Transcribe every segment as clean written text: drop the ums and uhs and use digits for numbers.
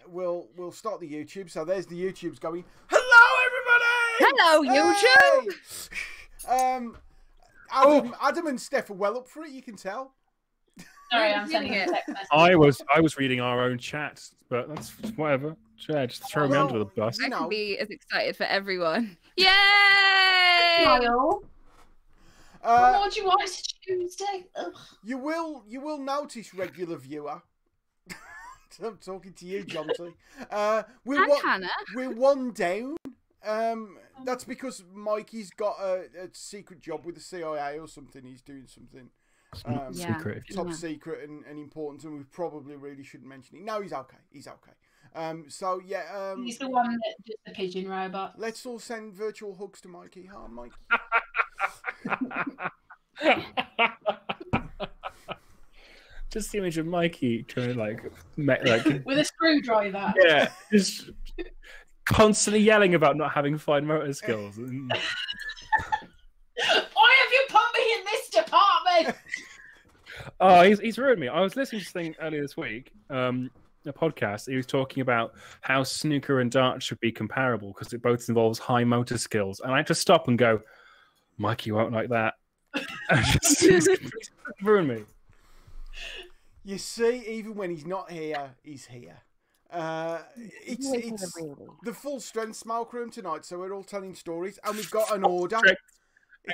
we'll start the YouTube. So there's the YouTube's going. Hello, everybody. Hello, YouTube. Adam and Steph are well up for it. You can tell. Sorry, I'm sending you a text message. I was reading our own chat, but that's whatever. Yeah, just throw me under the bus. I can be as excited for everyone. Yay! Smile. What do you want? It's Tuesday. Ugh. You will notice, regular viewer. I'm talking to you, Jonty. Hannah. We're one down. That's because Mikey's got a secret job with the CIA or something. He's doing something Secret. top secret and important, and we probably really shouldn't mention it. No, he's okay. He's okay. So yeah. He's the one that did the pigeon robot. Let's all send virtual hugs to Mikey. Huh, Mikey? Just the image of Mikey trying to like with a screwdriver. Yeah, just constantly yelling about not having fine motor skills. Why have you put me in this department? Oh, he's ruined me. I was listening to this thing earlier this week, a podcast. He was talking about how snooker and darts should be comparable because it both involves high motor skills. And I just stop and go, Mikey won't like that. It's ruined me. You see, even when he's not here, he's here. It's the full strength smoke room tonight, so we're all telling stories, and we've got an order.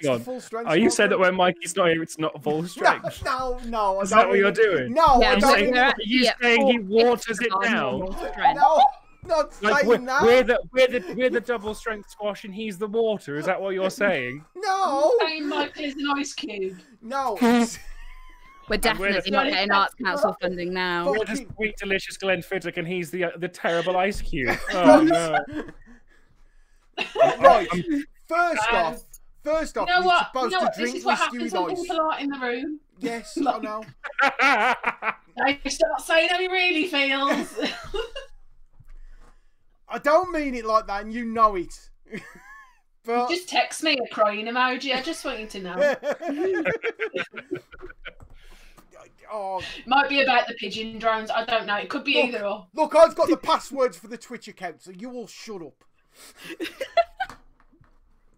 Hang on. Full strength. You said that when Mikey's not here, it's not full strength. No. Is that what you're doing? No, yeah, I don't. Are you saying he waters it down? No, not saying that. We're the double strength squash, and he's the water. Is that what you're saying? No. Saying Michael is an ice cube. No. We're definitely not getting Arts Council funding now. We're the sweet, delicious Glenfiddich, and he's the terrible ice cube. Oh no! Right. First off, You know you're what? supposed You know to what? This drink is what whiskey happens with when ice. people aren't in the room. Yes, I know. They start saying how he really feels. I don't mean it like that, and you know it. But Just text me a crying emoji. I just want you to know. Oh, Might be about the pigeon drones. I don't know. It could be either or. look, I've got the passwords for the Twitch account, so you all shut up.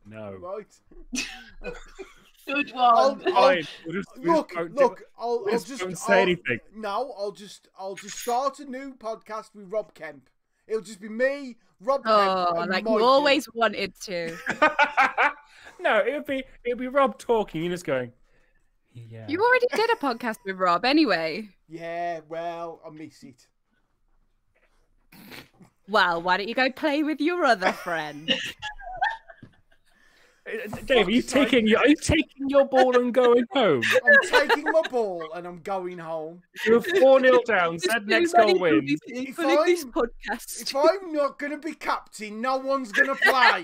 No. Right? Good one. Fine. I'll just don't say anything. No, I'll just start a new podcast with Rob Kemp. It'll just be me, Rob Kemp, Oh, and like Mikey. you always wanted to. No, it'd be Rob talking. You just going. Yeah. You already did a podcast with Rob anyway. Yeah, well, I miss it. Well, why don't you go play with your other friend? Dave, are you taking your ball and going home? I'm taking my ball and I'm going home. You're 4-0 down. Said next goal wins. If this I'm- podcast. If I'm not going to be captain, no one's going to play.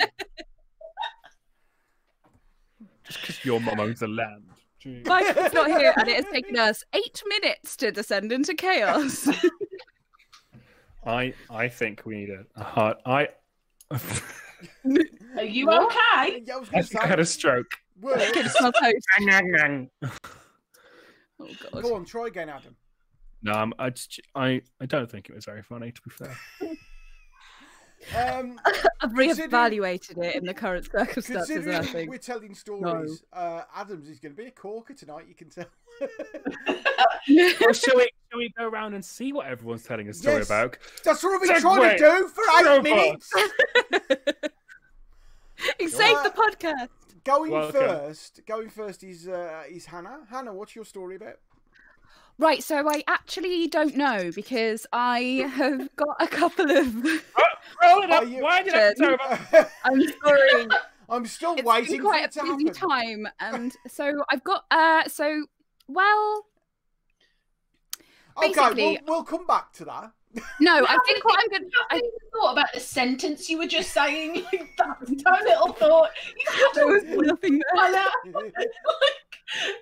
Just because your mum owns the land. Jeez. Mike's not here, and it has taken us 8 minutes to descend into chaos. I think we need a heart. Are you okay? Yeah, I was I going to think I had a stroke. Can smell toast. No, Oh god. Go on, try again, Adam. I don't think it was very funny, to be fair. I've reevaluated it in the current circumstances. I Considering think. we're telling stories, Adams is going to be a corker tonight, you can tell. Well, shall we go around and see what everyone's telling a story Yes. about? That's what we're trying to do for 8 minutes. Save the podcast. Going Welcome. first is Hannah. Hannah, what's your story about? Right, so I actually don't know because I have got a couple of. Roll it up. Are you- Why did I tell about? I'm sorry. I'm still It's waiting been for quite it to a busy happen. time, and so I've got. Well, Okay, basically- we'll come back to that. no, I think what I'm going I think you thought about the sentence you were just saying. Like that little thought. there was nothing there.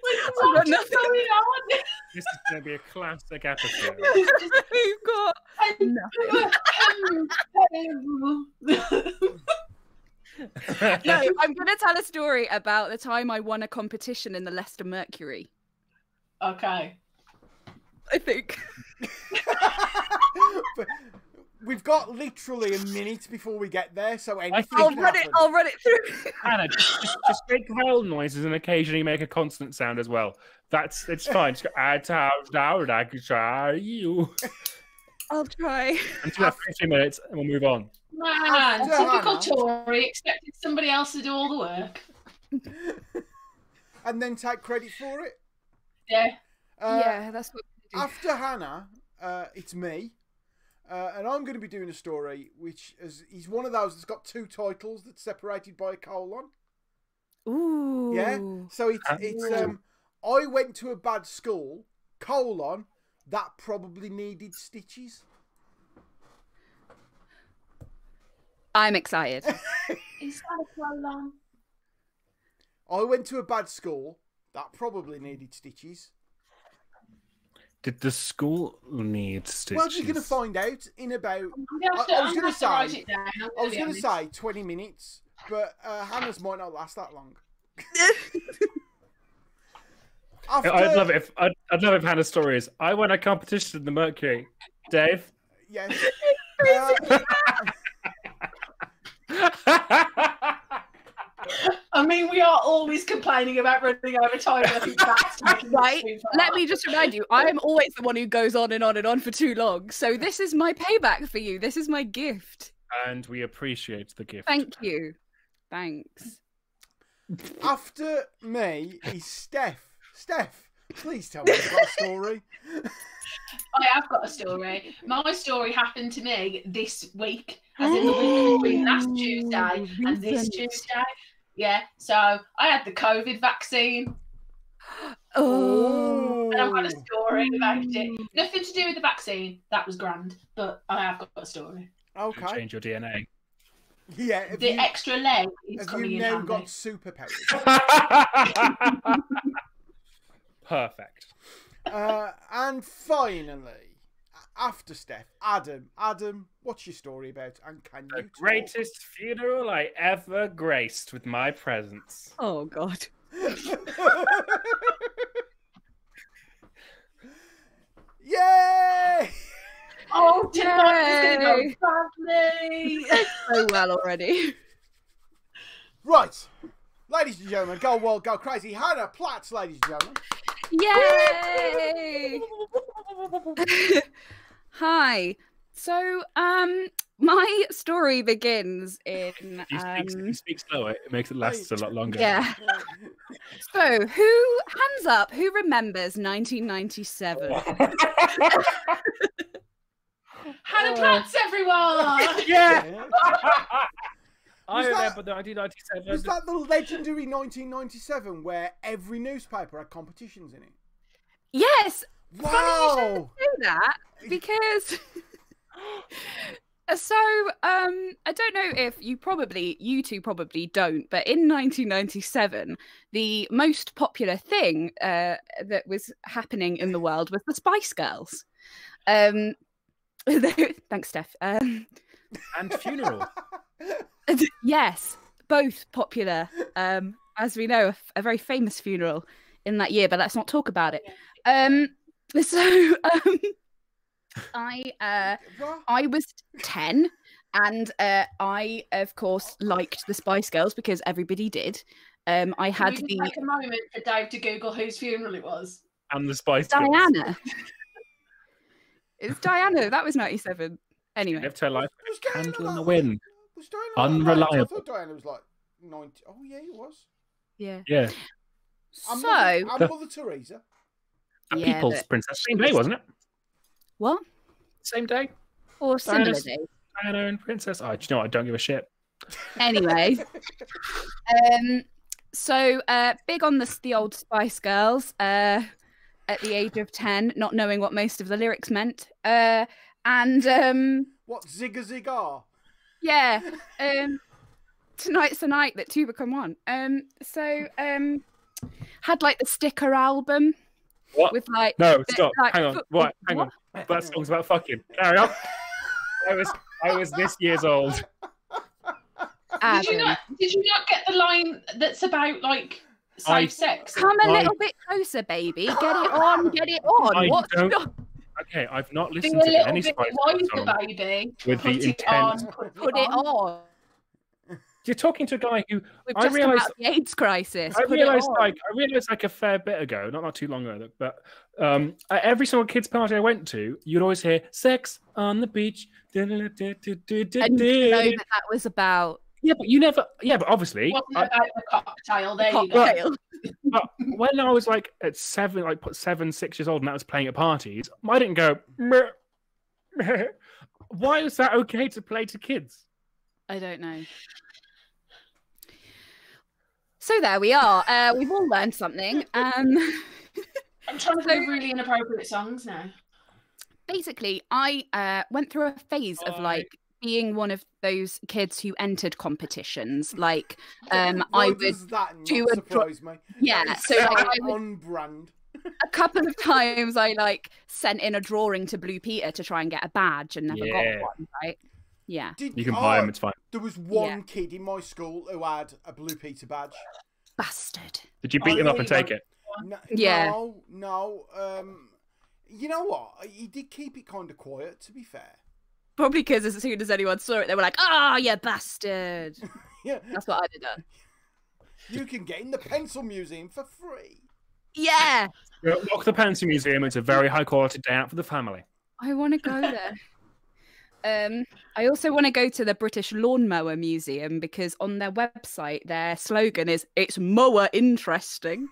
What's got nothing. going on? This is going to be a classic episode. We've got no. I'm going to tell a story about the time I won a competition in the Leicester Mercury. Okay. I think. But We've got literally a minute before we get there, so anything I'll run it through. Hannah, just make vowel noises and occasionally make a consonant sound as well. It's fine. Just go, you. I'll try. Until after 3 minutes, and we'll move on. Man, typical Tory, expected somebody else to do all the work. And then take credit for it? Yeah. Yeah, that's what we do. After Hannah, it's me. And I'm going to be doing a story which is one of those that's got 2 titles that's separated by a colon. Ooh. Yeah? So it's I went to a bad school, colon, that probably needed stitches. I'm excited. Is that a colon? I went to a bad school, that probably needed stitches. Did the school need stitches? Well, you're going to find out in about... I was going to say 20 minutes, but Hannah's might not last that long. I'd love it if Hannah's story is, I won a competition in the Mercury. Dave? Yes. I mean, we are always complaining about running over time. I think that's right. Let me just remind you, I am always the one who goes on and on and on for too long. So this is my payback for you. This is my gift. And we appreciate the gift. Thank you. Thanks. After me is Steph. Steph, please tell me you've got a story. I have got a story. My story happened to me this week, as in the week between last Tuesday and this Tuesday. Yeah, so I had the COVID vaccine. Oh. And I've got a story about it. Nothing to do with the vaccine. That was grand, but I have got a story. Okay. Change your DNA. Yeah. Extra leg is coming in handy. Have you now got superpowers? Perfect. And finally, after Steph, Adam, what's your story about? And can you talk? Greatest funeral I ever graced with my presence. Oh God. Yay! Oh, tonight is going to go badly. So well already. Right, ladies and gentlemen, go wild, go crazy. Hannah Platts, ladies and gentlemen. Yay! Hi. So, my story begins in. If you speak slower, it makes it last a lot longer. Yeah. So, hands up, who remembers 1997? Hannah Platts, everyone! Yeah! I remember 1997. Was that the legendary 1997 where every newspaper had competitions in it? Yes! Wow! Funny you should do that, because... So, I don't know if you two probably don't, but in 1997, the most popular thing that was happening in the world was the Spice Girls. Thanks, Steph. And funeral. Yes, both popular. As we know, a very famous funeral in that year, but let's not talk about it. I was 10, and I, of course, liked the Spice Girls because everybody did. I had Can we take a moment for Dave to Google whose funeral it was. And the Spice Girls. Diana. It's Diana. That was 97. Anyway. Lived her life with a candle in the wind. Was Diana Unreliable. I thought Diana was like 90. Oh, yeah, it was. Yeah. Yeah. And So. Mother Teresa. A People's Princess. Same day, wasn't it? What? Same day. Or similar day. Diana and Princess. Oh, do you know what? I don't give a shit. Anyway. So big on the old Spice Girls at the age of 10, not knowing what most of the lyrics meant. And what, Zigga Ziggar? Yeah. Tonight's the night that two become one. Had like the sticker album. What? With like stop. Like, hang on. What? Hang on. That song's about fucking. Carry on. I was this year's old. Did you not get the line that's about like safe sex? Come a little bit closer, baby. Get it on. Get it on. Okay, I've not Be listened a to little any bit Spice Girls wiser, song baby. with the Put it on. intent. Put it on. You're talking to a guy who We've I just come realized. out of the AIDS crisis. I Put realized, it on. like a fair bit ago, not too long ago, but at every single kids' party I went to, you'd always hear "Sex on the Beach." And you know that was about Yeah, but you never. Yeah, but obviously, It wasn't about the cocktail. There you go. cocktail. but when I was like at 7, 6 years old, and that was playing at parties, I didn't go. "Meh, meh." Why is that okay to play to kids? I don't know. So there we are. We've all learned something. I'm trying to think of really inappropriate songs now. Basically, I went through a phase of like being one of those kids who entered competitions. Like, I would do a surprise me. Yeah, so like, I would, on brand. a couple of times I like sent in a drawing to Blue Peter to try and get a badge and never got one. Right? Yeah. You can buy them. It's fine. There was one kid in my school who had a Blue Peter badge. Bastard. Did you beat him up and take it? No, Yeah. No. You know what? He did keep it kind of quiet, to be fair. Probably because as soon as anyone saw it, they were like, "Ah, you bastard." Yeah. That's what I'd have done. You can get in the Pencil Museum for free. Yeah. Walk the Pencil Museum. It's a very high quality day out for the family. I want to go there. I also want to go to the British Lawnmower Museum because on their website, their slogan is "It's mower interesting."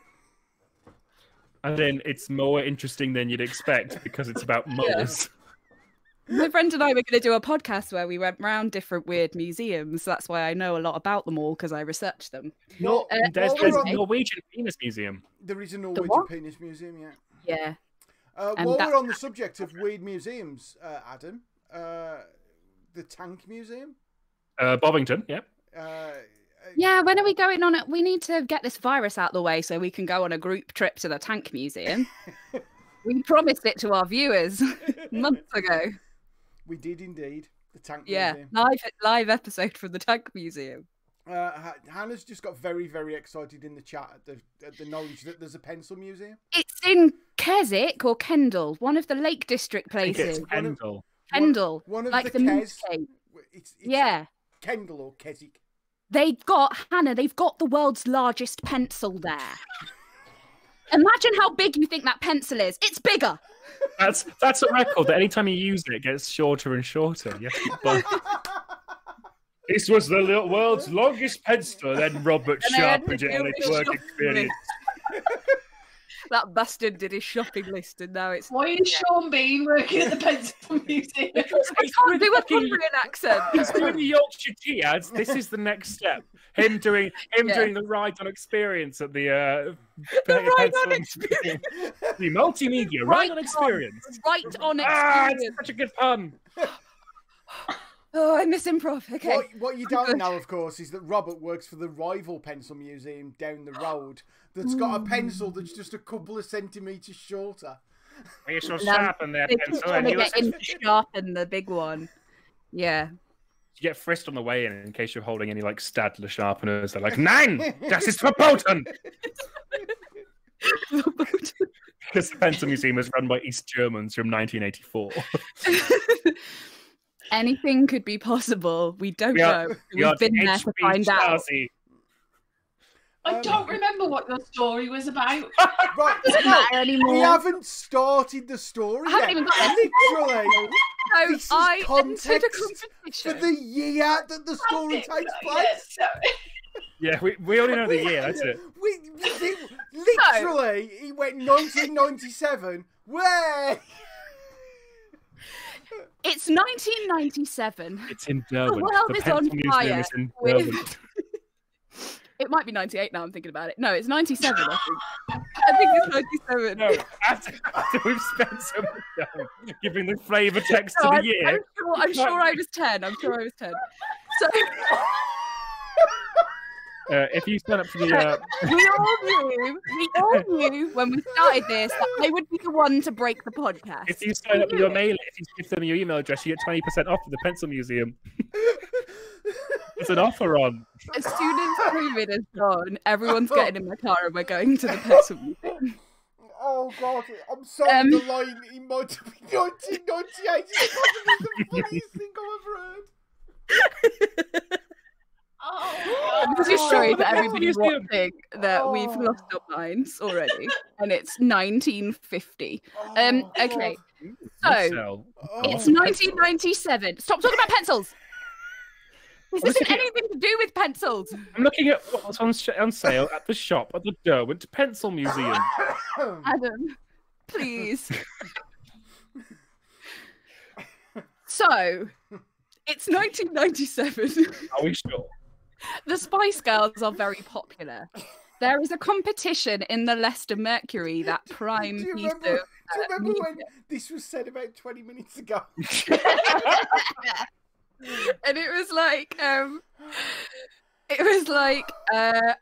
And then it's more interesting than you'd expect because it's about mowers. My friend and I were going to do a podcast where we went round different weird museums. That's why I know a lot about them all because I researched them. There's a Norwegian Penis Museum. There is a Norwegian Penis Museum, yeah. Yeah. While we're on the subject of weird museums, Adam, the Tank Museum? Bovington, yeah. Yeah, when are we going on it? We need to get this virus out of the way so we can go on a group trip to the Tank Museum. We promised it to our viewers months ago. We did indeed. The Tank Museum. Yeah, live episode from the Tank Museum. Hannah's just got very, very excited in the chat at the knowledge that there's a pencil museum. It's in Keswick or Kendal, one of the Lake District places. Kendal. Kendal. One of like the Kes. It's yeah. Kendal or Keswick. They've got the world's largest pencil there. Imagine how big you think that pencil is. It's bigger. That's a record that anytime you use it, it gets shorter and shorter. You have to keep buying. This was the world's longest pencil. Then Robert sharpened it on its work experience. That bastard did his shopping list, and now it's. Why is Sean Bean working at the Pencil Museum? I can't do a Cumbrian accent. He's doing the Yorkshire tea ads. This is the next step. Him doing the ride-on experience at the ride-on experience. The multimedia ride-on experience. Right-on experience. It's such a good pun. Oh, I miss improv. Okay. What you don't know, of course, is that Robert works for the rival pencil museum down the road that's got a pencil that's just a couple of centimetres shorter. You're so sharpen there, pencil. Trying to get in to sharpen the big one. Yeah. You get frisked on the way in case you're holding any like Stadler sharpeners. They're like, "Nein, das ist verboten." Because the Pencil Museum was run by East Germans from 1984. Anything could be possible. We don't know. We've been there to find out. I don't remember what your story was about. Right, doesn't matter anymore. We haven't started the story I haven't yet. even got there. Literally. So This is I context entered a competition. for the year that the story takes place. Yeah, we only know the year. That's it. Literally, he went 1997. Where? It's 1997. It's in Derwent. The world is on fire. Is in Derwent. It might be 98 now I'm thinking about it. No, it's 97, I think. I think it's 97. No, after we've spent so much time giving the flavour text to the year. I'm sure I was 10. So... if you sign up for the... We all knew when we started this that I would be the one to break the podcast. If you sign up with your mail, if you give them your email address, you get 20% off of the Pencil Museum. There's an offer on. As soon as COVID is gone, everyone's getting in my car and we're going to the Pencil Museum. Oh God, I'm sorry. The line in might be 1998. It's probably the funniest thing I've ever heard. Oh, I'm just sorry that everybody's watching that we've lost our minds already, and it's 1950. Okay, so it's 1997. Stop talking about pencils. This isn't anything to do with pencils. I'm looking at what's on sale at the shop at the Derwent Pencil Museum. Adam, please. So, it's 1997. Are we sure? The Spice Girls are very popular. There is a competition in the Leicester Mercury that prime Do you piece remember, of do you remember when this was said about 20 minutes ago? And it was like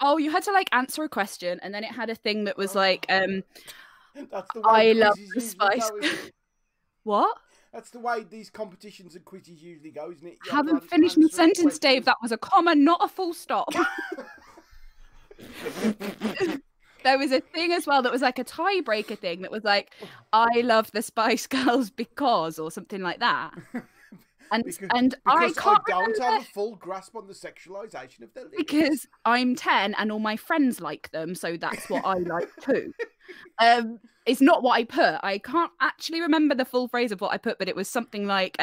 oh, you had to like answer a question, and then it had a thing that was like That's the way I love quizzes the usually Spice. go, isn't it? What? That's the way these competitions and quizzes usually go, isn't it? You Haven't have to finished my answer a sentence, question. Dave. That was a comma, not a full stop. There was a thing as well that was like a tiebreaker thing that was like, I love the Spice Girls because, or something like that. And Because I can't don't remember, have a full grasp on the sexualization of their lyrics. because I'm 10 and all my friends like them, so that's what I like too. It's not what I put. I can't actually remember the full phrase of what I put, but it was something like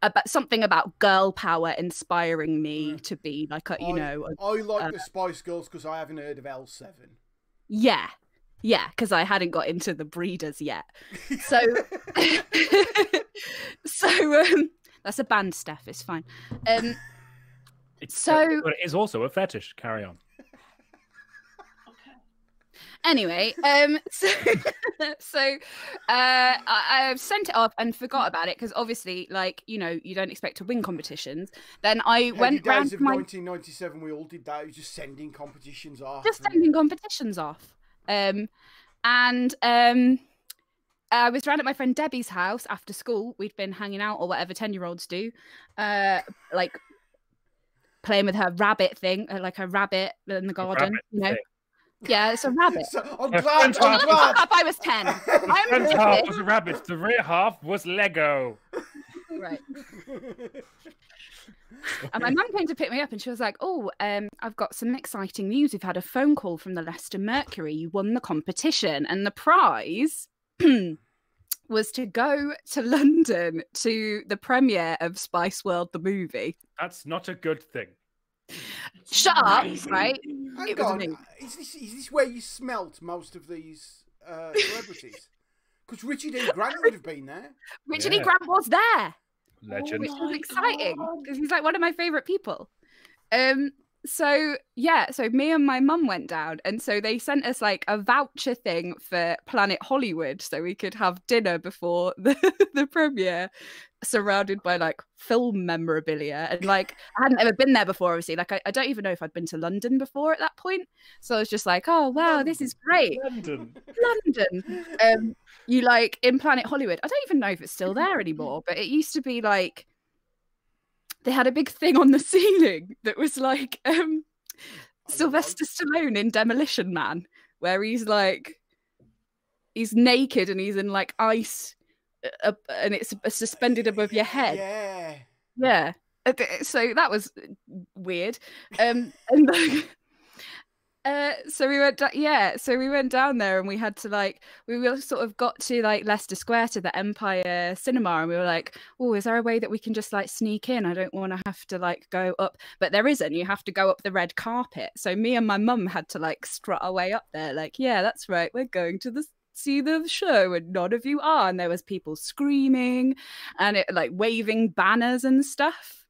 about girl power inspiring me to be like a, I like the Spice Girls because I haven't heard of L7. Yeah, because I hadn't got into the breeders yet. So, that's a band, Steph. It's fine. But it is also a fetish. Carry on. Anyway, I sent it off and forgot about it because obviously, like, you don't expect to win competitions. Then I went round of 1997. We all did that. It was just sending competitions off. I was round at my friend Debbie's house after school. We'd been hanging out or whatever 10-year-olds do, like playing with her rabbit thing, like a rabbit in the garden, Yeah, it's a rabbit. I'm glad. I was 10. The front half was a rabbit. The rear half was Lego. Right. And my mum came to pick me up and she was like, I've got some exciting news. We've had a phone call from the Leicester Mercury. You won the competition. And the prize was to go to London to the premiere of Spice World, the movie. That's not a good thing. Shut up, right? Hang on. Is this where you smelt most of these celebrities? Because Richard E. Grant would have been there. Richard E. Grant was there. Legend. Which was exciting because he's like one of my favourite people. So me and my mum went down, and so they sent us like a voucher thing for Planet Hollywood so we could have dinner before the premiere, surrounded by like film memorabilia. And like I hadn't ever been there before, obviously. Like I don't even know if I'd been to London before at that point. So I was just like, oh wow, this is great. London. You like in Planet Hollywood. I don't even know if it's still there anymore, but it used to be like they had a big thing on the ceiling that was like Sylvester Stallone in Demolition Man, where he's naked and he's in like ice and it's suspended above your head. Yeah. So that was weird. So we went down there and we had to we sort of got to like Leicester Square to the Empire Cinema, and we were like, oh, is there a way that we can just like sneak in? I don't want to have to like go up, but there isn't. You have to go up the red carpet. So me and my mum had to like strut our way up there, like, yeah, that's right, we're going to see the show and none of you are. And there was people screaming and it like waving banners and stuff,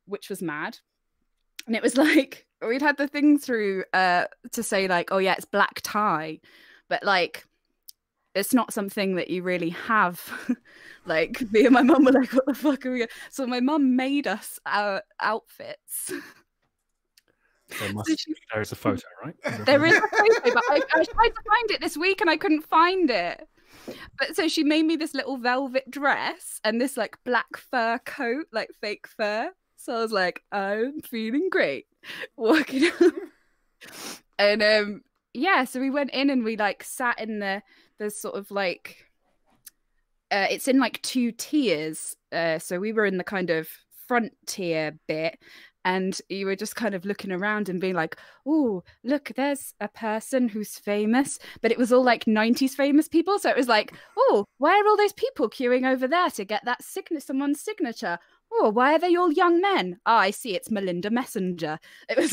which was mad. And it was like we'd had the thing through to say like, oh yeah, it's black tie, but like it's not something that you really have. Like me and my mum were like, what the fuck are we? So my mum made us our outfits. There's a photo, right? There is a photo, but I tried to find it this week and I couldn't find it. But so she made me this little velvet dress and this like black fur coat, like fake fur. So I was like, I'm feeling great walking out. And so we went in and we like sat in the sort of like it's in like 2 tiers. So we were in the kind of front tier bit, and you were just kind of looking around and being like, oh, look, there's a person who's famous. But it was all like 90s famous people. So it was like, oh, why are all those people queuing over there to get that someone's signature? Oh, why are they all young men? Ah, I see, it's Melinda Messenger. It was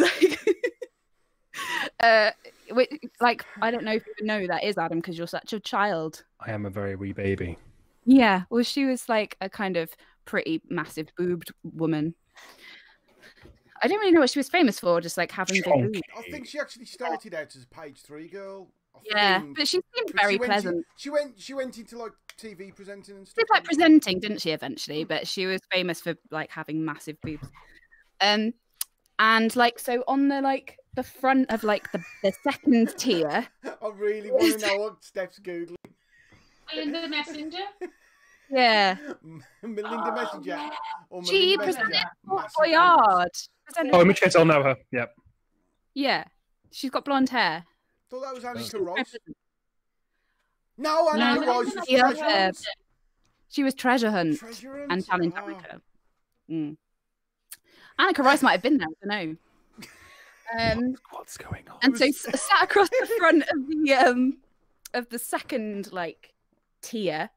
like, I don't know if you know who that is, Adam, because you're such a child. I am a very wee baby. Yeah, well, she was like a kind of pretty massive boobed woman. I don't really know what she was famous for, just like having big boobs. I think she actually started out as a page 3 girl. But she seemed very pleasant. She went into like TV presenting and stuff. She was like presenting, didn't she, eventually? But she was famous for like having massive boobs. And like, so on the front of like the second tier. I really want to know what Steph's googling. Melinda Messenger. Yeah. Melinda Messenger. Yeah. Or She Melinda presented Messenger. Fort Boyard. Oh, in which case I'll know her. Yep. Yeah. She's got blonde hair. I thought that was Annika Ross. No, Annika Ross was Yeah. Treasure Hunt. She was Treasure Hunt. Treasure Hunt? And Challenge Oh. Africa. Annika Rice might have been there, I don't know. What's going on? And so sat across the front of the second like tier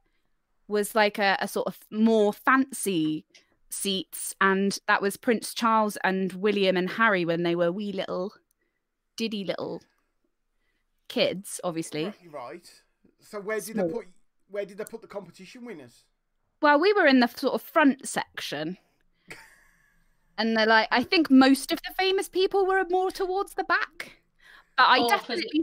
was like a sort of more fancy seats, and that was Prince Charles and William and Harry when they were wee little diddy little kids, obviously. Right. So where did they put the competition winners? Well, we were in the sort of front section. And they're like, I think most of the famous people were more towards the back. But I definitely...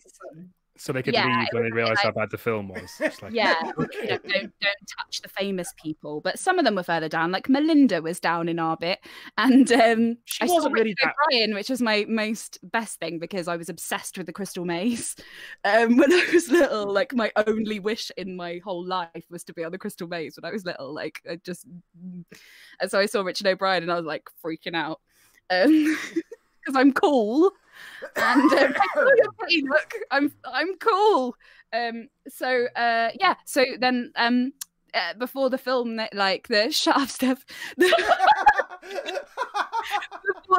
So they could leave when they realised how bad the film was. Like, yeah, okay. don't touch the famous people. But some of them were further down. Like Melinda was down in our bit. And she I wasn't saw really Richard O'Brien, which was my most best thing because I was obsessed with the Crystal Maze. When I was little, like my only wish in my whole life was to be on the Crystal Maze when I was little. Like and so I saw Richard O'Brien and I was like freaking out. Because I'm cool. And look, I'm cool. So then before the film, like the shut up stuff. Before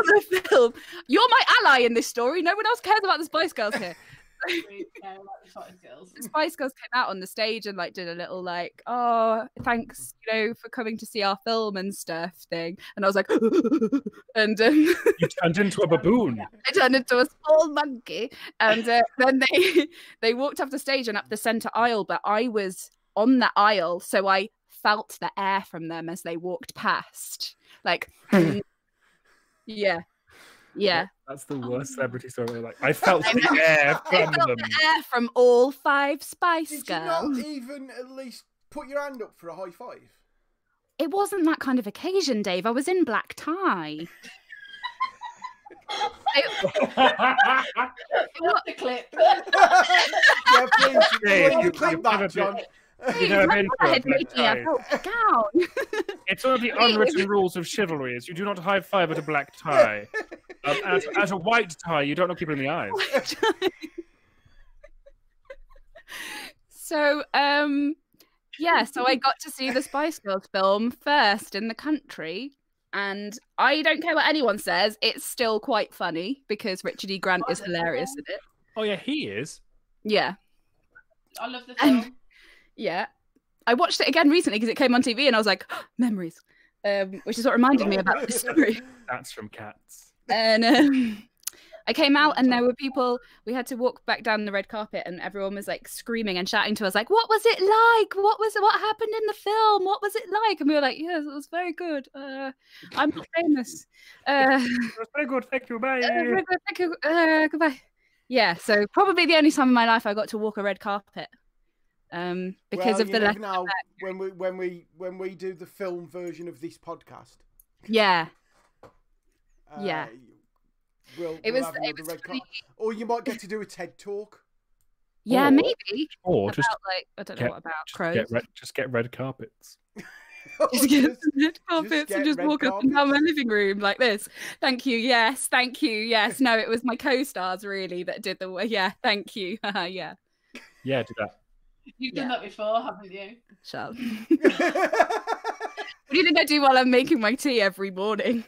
the film, you're my ally in this story. No one else cares about the Spice Girls here. The Spice Girls came out on the stage and like did a little like, oh, thanks, for coming to see our film and stuff thing. And I was like, and you turned into a baboon. I turned into a small monkey, and then they walked up the stage and up the center aisle, but I was on that aisle, so I felt the air from them as they walked past, like, yeah. That's the worst celebrity story. Like, I felt the air from them. The air from all 5 Spice Girls. Did you not even at least put your hand up for a high five? It wasn't that kind of occasion, Dave. I was in black tie. What the clip? Yeah, please clip that, John. You've never been through a gown. It's one of the unwritten rules of chivalry is you do not high five at a black tie. At a white tie, you don't look people in the eyes. So, so I got to see the Spice Girls film first in the country, and I don't care what anyone says, it's still quite funny because Richard E. Grant is hilarious in it. Oh yeah, he is. Yeah. I love the film. Yeah. I watched it again recently because it came on TV and I was like, oh, memories. Which is what reminded me about this story. That's from Cats. And I came out and there were people, we had to walk back down the red carpet and everyone was like screaming and shouting to us like, what was it like? What happened in the film? What was it like? And we were like, yes, it was very good. I'm not famous. It was very good, thank you, bye. Very good, thank you, goodbye. Yeah, so probably the only time in my life I got to walk a red carpet. Because of the now when we do the film version of this podcast. Yeah. We'll have the red carpet. Or you might get to do a TED talk. Yeah, maybe. Or about, just I don't know what about crows. Just get red carpets. Just get some red carpets and just walk up and down my living room like this. Thank you. Yes. Thank you. Yes. No, it was my co-stars really that did the way. Yeah. Thank you. Yeah. Yeah, do that. You've done that before, haven't you? Shut up. What do you think I do while I'm making my tea every morning?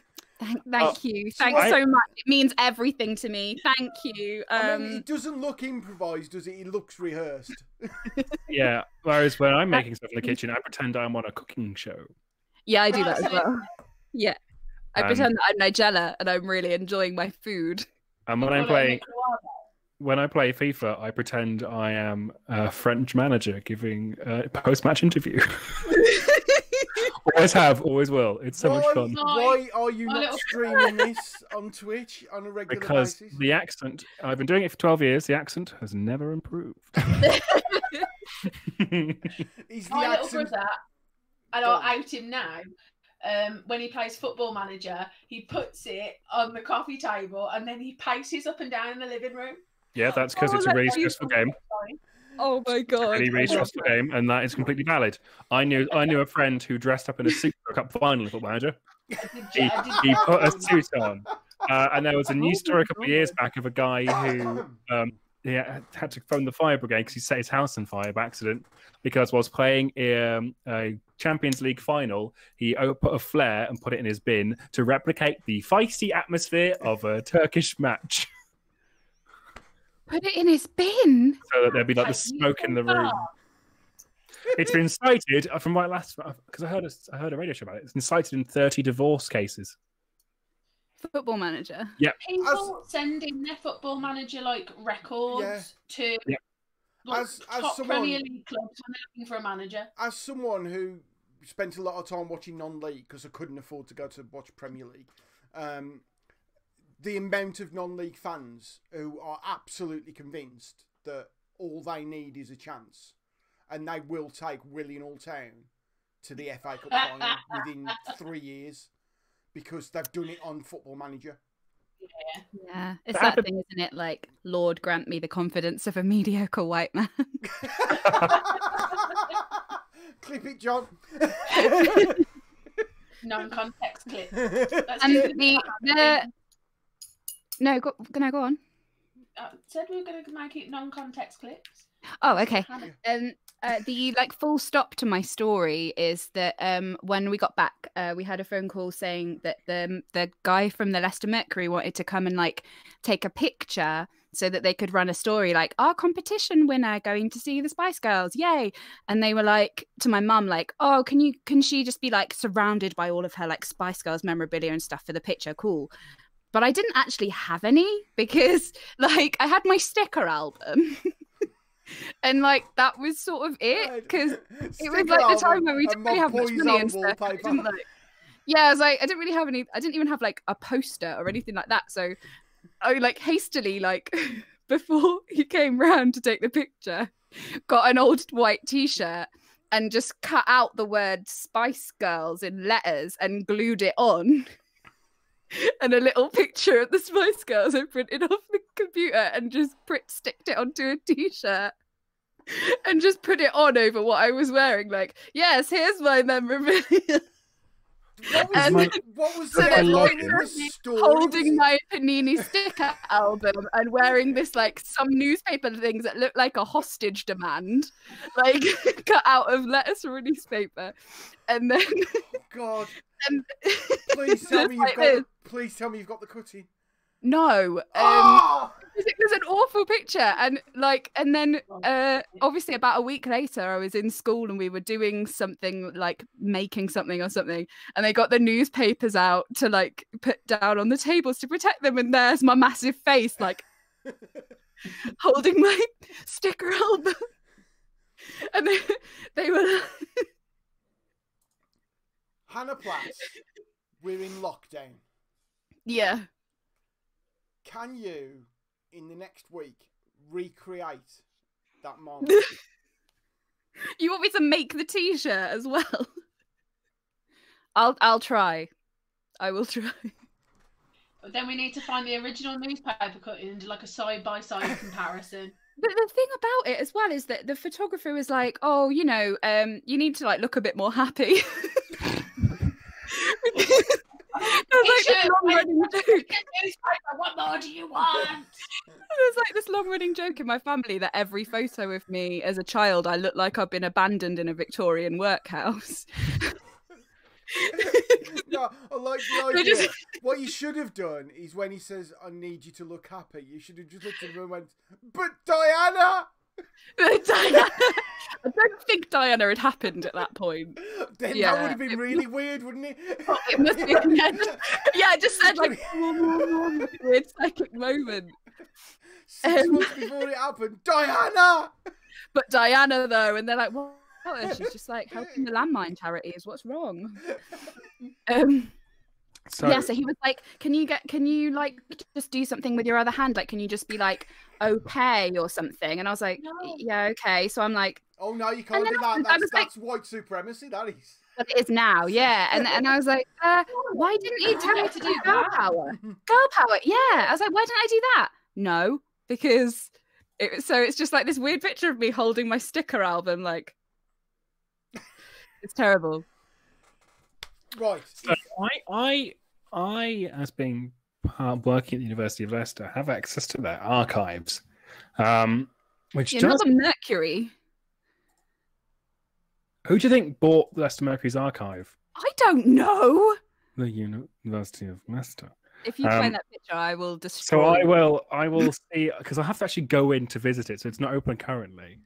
Thank you. Thanks so much. It means everything to me. Thank you. I mean, it doesn't look improvised, does it? It looks rehearsed. Yeah. Whereas when I'm making stuff in the kitchen, I pretend I'm on a cooking show. Yeah, I do that as well. Yeah. I pretend that I'm Nigella and I'm really enjoying my food. And when I play FIFA, I pretend I am a French manager giving a post-match interview. Always have, always will. It's so much fun. Why are you not streaming this on Twitch on a regular basis? Because the accent, I've been doing it for 12 years, the accent has never improved. He's my little brother, and I'll out him now, when he plays Football Manager, he puts it on the coffee table and then he paces up and down in the living room. Yeah, that's because it's a really stressful game. Oh my god! It's a really stressful game, and that is completely valid. I knew a friend who dressed up in a suit for a cup final in Football Manager. He put a suit on, and there was a news story a couple of years back of a guy who he had to phone the fire brigade because he set his house on fire by accident. Because whilst playing a Champions League final, he put a flare and put it in his bin to replicate the feisty atmosphere of a Turkish match. Put it in his bin? So that there'd be like the smoke in the room. It's been cited from my last, because I heard a radio show about it. It's been cited in 30 divorce cases. Football Manager. Yeah. People sending their Football Manager like records to like, top Premier League clubs when they're looking for a manager. As someone who spent a lot of time watching non-league because I couldn't afford to go to watch Premier League, the amount of non-league fans who are absolutely convinced that all they need is a chance, and they will take Willian All Town to the FA Cup final within 3 years because they've done it on Football Manager. Yeah, it's that thing, isn't it? Like, Lord grant me the confidence of a mediocre white man. Clip it, John. Non-context clip. No, go on. Said we were going to make it non-context clips. Oh, okay. The full stop to my story is that when we got back, we had a phone call saying that the guy from the Leicester Mercury wanted to come and take a picture so that they could run a story like, our competition winner going to see the Spice Girls, yay! And they were like to my mum, like, oh, can she just be surrounded by all of her Spice Girls memorabilia and stuff for the picture? Cool. But I didn't actually have any because I had my sticker album. And that was sort of it, because it was the time where we didn't really have much money and stuff. Yeah, I was I didn't really have any. I didn't even have a poster or anything like that. So I hastily before he came round to take the picture, got an old white T-shirt and just cut out the word Spice Girls in letters and glued it on. And a little picture of the Spice Girls I printed off the computer and just sticked it onto a T-shirt and just put it on over what I was wearing. Yes, here's my memorabilia. What was the story? Holding my Panini sticker album and wearing this some newspaper things that look like a hostage demand, cut out of letters from a newspaper, and then God. And please tell me you've got the cutting. No, it was an awful picture, and then obviously about a week later, I was in school and we were doing something making something or something, and they got the newspapers out to put down on the tables to protect them, and there's my massive face holding my sticker album, and they were. Hannah Platt, we're in lockdown. Yeah. Can you, in the next week, recreate that moment? You want me to make the T-shirt as well? I'll try. I will try. But then we need to find the original newspaper cutting and do a side-by-side comparison. But the thing about it as well is that the photographer was like, oh, you need to look a bit more happy. long-running joke. Newspaper, what more do you want? There's like this long-running joke in my family that every photo of me as a child, I look like I've been abandoned in a Victorian workhouse. No, I like the idea. What you should have done is when he says, "I need you to look happy," you should have just looked at him and went, "But Diana." Diana. I don't think Diana had happened at that point. Then Yeah, that would have been really weird, wouldn't it? It must be. Yeah, I just said like weird psychic moment. 6 months before it happened, Diana. But Diana though, and they're like, "What?" And she's just like helping the landmine charities. What's wrong? So, Yeah, so he was like, can you like just do something with your other hand? Like, can you just be like, okay, or something? And I was like, No. yeah, okay. So I'm like, Oh no, you can't then do I that. was like- That's white supremacy. That is. but it is now, yeah. And I was like, why didn't you tell me to do girl that. power? Girl power, yeah. I was like, why didn't I do that? No, because it's just like this weird picture of me holding my sticker album, like it's terrible. Right. so I, as being working at the University of Leicester, have access to their archives, which You're does. not the Mercury. Who do you think bought Leicester Mercury's archive? I don't know. The University of Leicester. If you find that picture, I will So destroy. I will see, because I have to actually go in to visit it, so it's not open currently.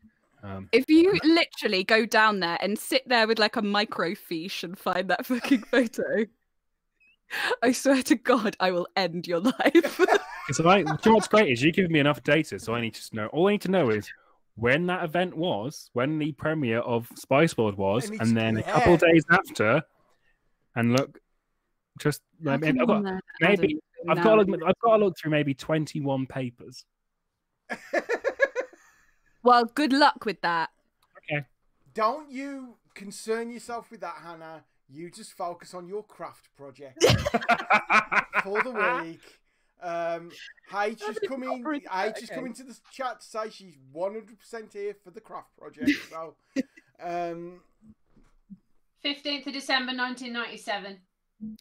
If you literally go down there and sit there with like a microfiche and find that fucking photo, I swear to God, I will end your life. So do you know what's great is you give me enough data, so I need to know. All I need to know is when that event was, when the premiere of Spice World was, And it's and then a couple of days after. And look, just How maybe come on there, Adam? I've got to look through maybe 21 papers. Well, good luck with that. Okay. Don't you concern yourself with that, Hannah. You just focus on your craft project for the week. H just come in. H just come into the chat to say she's 100% here for the craft project. So, 15th of December 1997.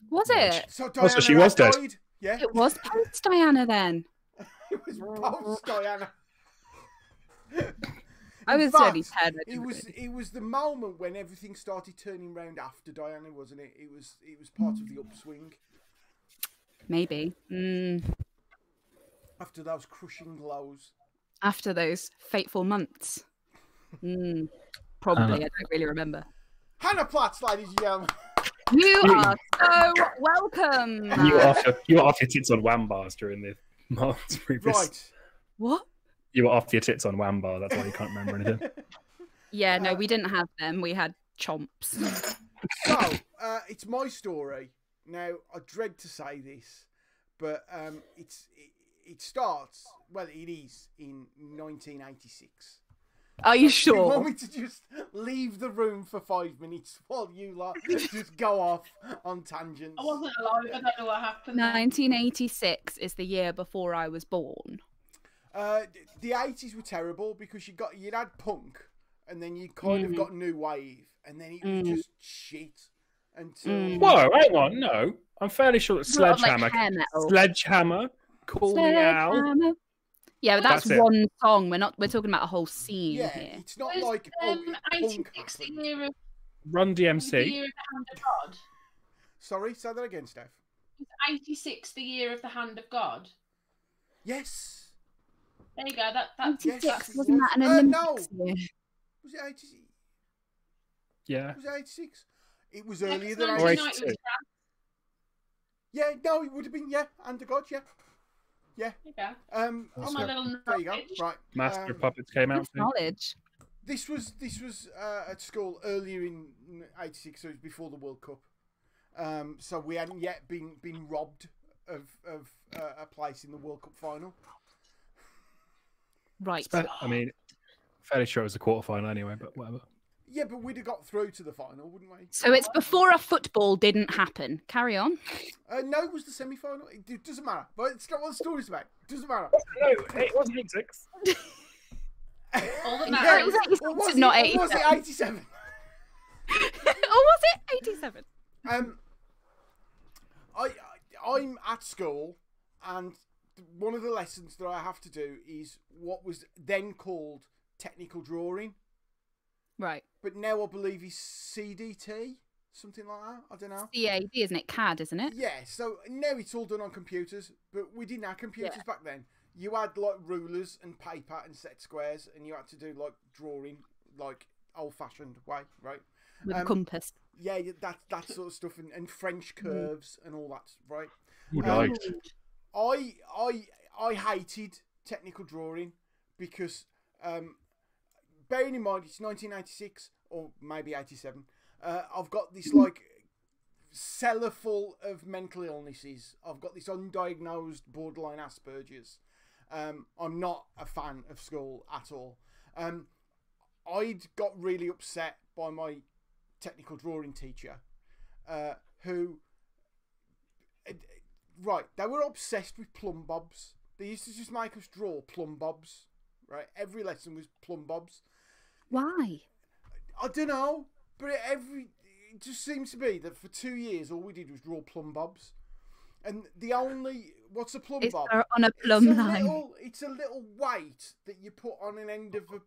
Was it? so Diana so she was dead. died. Yeah, It was post Diana then. it was post Diana. I In was fact, only 10. I didn't It was the moment when everything started turning round after Diana, wasn't it? It was part of the upswing Maybe. after those crushing blows. After those fateful months. Probably. I don't really remember. Hannah Platts, ladies and gentlemen. You are so welcome. You were off your tits on wham bars during the months previous. Right. What? You were off your tits on wham bar. That's why you can't remember anything. Yeah, no, we didn't have them. We had chomps. So, it's my story. Now, I dread to say this, but it starts, well, it is in 1986. Are you You sure? want me to just leave the room for 5 minutes while you lot just go off on tangents? I wasn't alive. I don't know what happened. there. 1986 is the year before I was born. The 80s were terrible because you'd had punk, and then you kind of got new wave, and then it was just shit until. Whoa, hang on, no. I'm fairly sure that A lot of, like, Sledgehammer. hair metal. Sledgehammer. Call me out. Sledgehammer. Yeah, but that's That's it. one song. We're talking about a whole scene Yeah, here. it's not Was, like punk 86 the happened. year of Run the DMC. year of the Hand of God? Sorry, say that again, Steph. Was 86 the year of the Hand of God? Yes. There you go. That's 86, Yes, wasn't that an no. Olympics year? Was it 86? Yeah. Was it 86? It was yeah, earlier 'cause than 1990 86. 82. was Yeah, no, it would have been, Under God, yeah. There you go. All Awesome. my little There you go. knowledge. Right. Master of Puppets came out. That's knowledge. This was at school earlier in '86, so it was before the World Cup. So we hadn't yet been robbed of a place in the World Cup final. Right. I mean, fairly sure it was a quarterfinal anyway, but whatever. Yeah, but we'd have got through to the final, wouldn't we? So it's before a football didn't happen. Carry on. No, it was the semi-final. It doesn't matter. But it's not what the story's about. It doesn't matter. No, it wasn't 86. All that Yeah, matters. it was 86, Or was not it, or was 87. it 87? Or was it 87? I I'm at school, and one of the lessons that I have to do is what was then called technical drawing, Right. but now I believe is CDT, something like that. I don't know. CAD, isn't it? CAD, isn't it? Yeah, so now it's all done on computers, but we didn't have computers back then. You had like rulers and paper and set squares, and you had to do like drawing, like old-fashioned way, right? With a compass. Yeah, that sort of stuff, and French curves and all that, right? Right. I hated technical drawing because, bearing in mind it's 1986 or maybe 87, I've got this like cellar full of mental illnesses. I've got this undiagnosed borderline Asperger's. I'm not a fan of school at all. I'd got really upset by my technical drawing teacher, who, right, they were obsessed with plumb bobs. They used to just make us draw plumb bobs, right? Every lesson was plumb bobs. Why? I don't know, but it just seems to be that for 2 years all we did was draw plumb bobs. And what's a plumb bob? On a plumb line. It's a little weight that you put on an end of a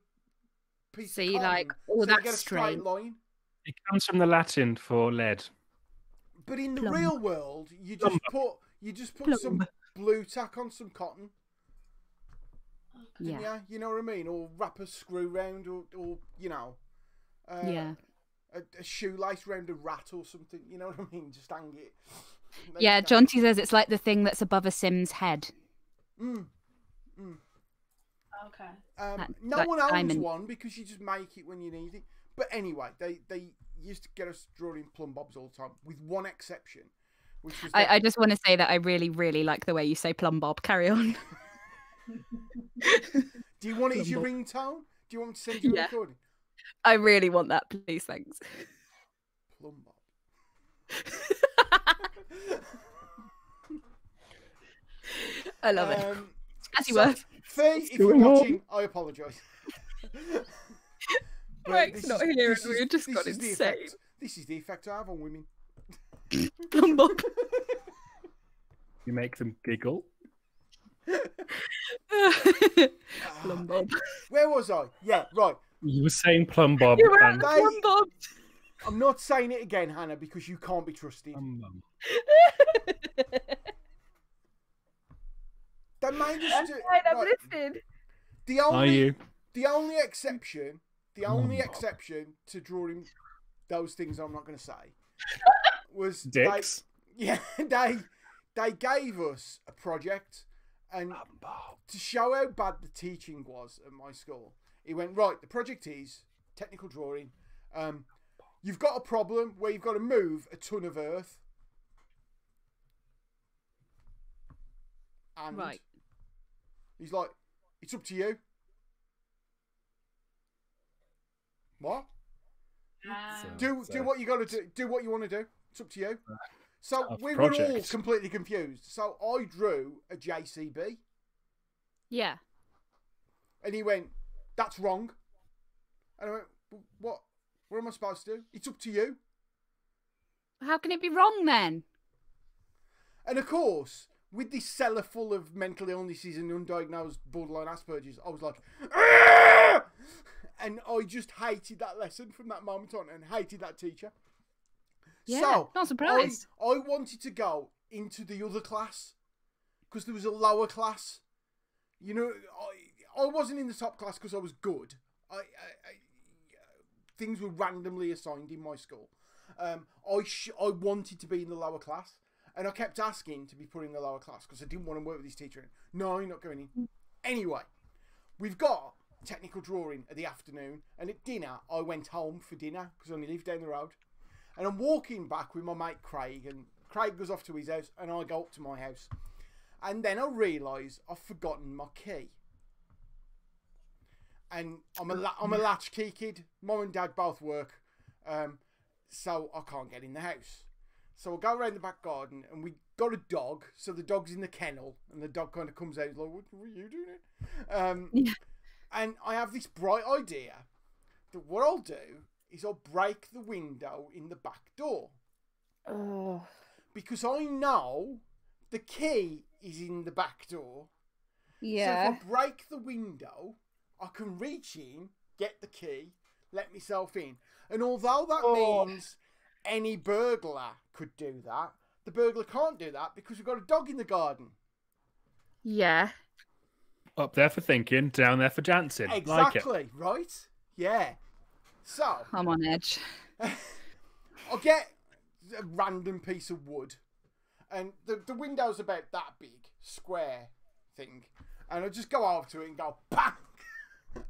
piece of See, cotton, like, so that's you get a straight line. It comes from the Latin for lead. But in the Plumb. real world, you just put some blue tack on some cotton. Yeah. You know what I mean? Or wrap a screw round, or you know, Yeah. a shoelace round a rat or something. You know what I mean? Just hang it. Yeah, Jonty says it's like the thing that's above a Sim's head. Okay. No that one owns diamond. one because you just make it when you need it. But anyway, they used to get us drawing plumb bobs all the time, with one exception, which was I just want to say that I really, really like the way you say plumb bob. Carry on. Do you want it as your ringtone? Do you want me to send you a recording? I really want that, please. Thanks. Plumb bob. I love it. As you were. Faye, if you're watching, I apologise. Greg's not here and we just got insane. This is the effect I have on women. Plumb bob. You make them giggle. Plumb bob. Where was I? Yeah, right. You were saying plumb bob. You were at and the plumb bob. I'm not saying it again, Hannah, because you can't be trusted. They made us do. I'm Right, listening. Are you? The only exception to drawing those things I'm not going to say was Dicks. They gave us a project, and to show how bad the teaching was at my school, he went, right, the project is technical drawing. You've got a problem where you've got to move a ton of earth. And Right. he's like, it's up to you. What? Do what you got to do. Do what you want to do. It's up to you. So we were all completely confused. So I drew a JCB. Yeah. And he went, that's wrong. And I went, what? What am I supposed to do? It's up to you. How can it be wrong then? And of course, with this cellar full of mental illnesses and undiagnosed borderline Asperger's, I was like, "Argh!" And I just hated that lesson from that moment on, and hated that teacher. Yeah, so not surprised. I wanted to go into the other class because there was a lower class. You know, I wasn't in the top class because I was good. Things were randomly assigned in my school. I wanted to be in the lower class, and I kept asking to be put in the lower class because I didn't want to work with this teacher. No, you're not going in. Anyway, we've got technical drawing at the afternoon, and at dinner I went home for dinner because I only lived down the road, and I'm walking back with my mate Craig, and Craig goes off to his house and I go up to my house, and then I realise I've forgotten my key. And I'm a latchkey kid. Mum and Dad both work, so I can't get in the house. So I go around the back garden, and we got a dog. So the dog's in the kennel, and the dog kind of comes out, like, "What are you doing?" Yeah. And I have this bright idea that what I'll do is I'll break the window in the back door, Oh. because I know the key is in the back door. Yeah. So if I break the window, I can reach in, get the key, let myself in. And although that means any burglar could do that, the burglar can't do that because we've got a dog in the garden. Yeah. Up there for thinking, down there for dancing. Like it. Exactly, right? Yeah. So, I'm on edge. I'll get a random piece of wood, and the window's about that big, square thing, and I just go over to it and go bang,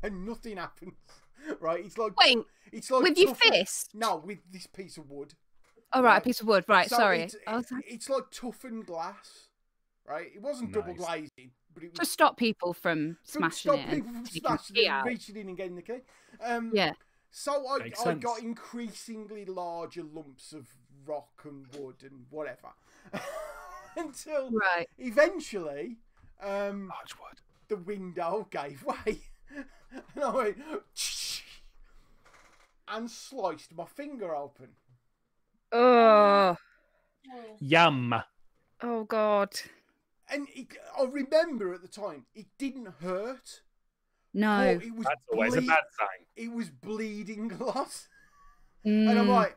and nothing happens. Right? It's like Wait, with your tough- fist? No, with this piece of wood. Oh, right, a piece of wood. Right, So sorry. It's like toughened glass, right? It wasn't double Nice. glazing, but it To was stop people from to smashing stop it people and from taking smashing the it key and out. reaching in and getting the key. Yeah. So I Makes got sense. increasingly larger lumps of rock and wood and whatever, until Right. eventually Large wood. the window gave way, and I went and sliced my finger open. Oh. Yum. Oh, God. And I remember at the time it didn't hurt. No. But it was That's always a bad sign. It was bleeding a lot. And I'm Mm. like,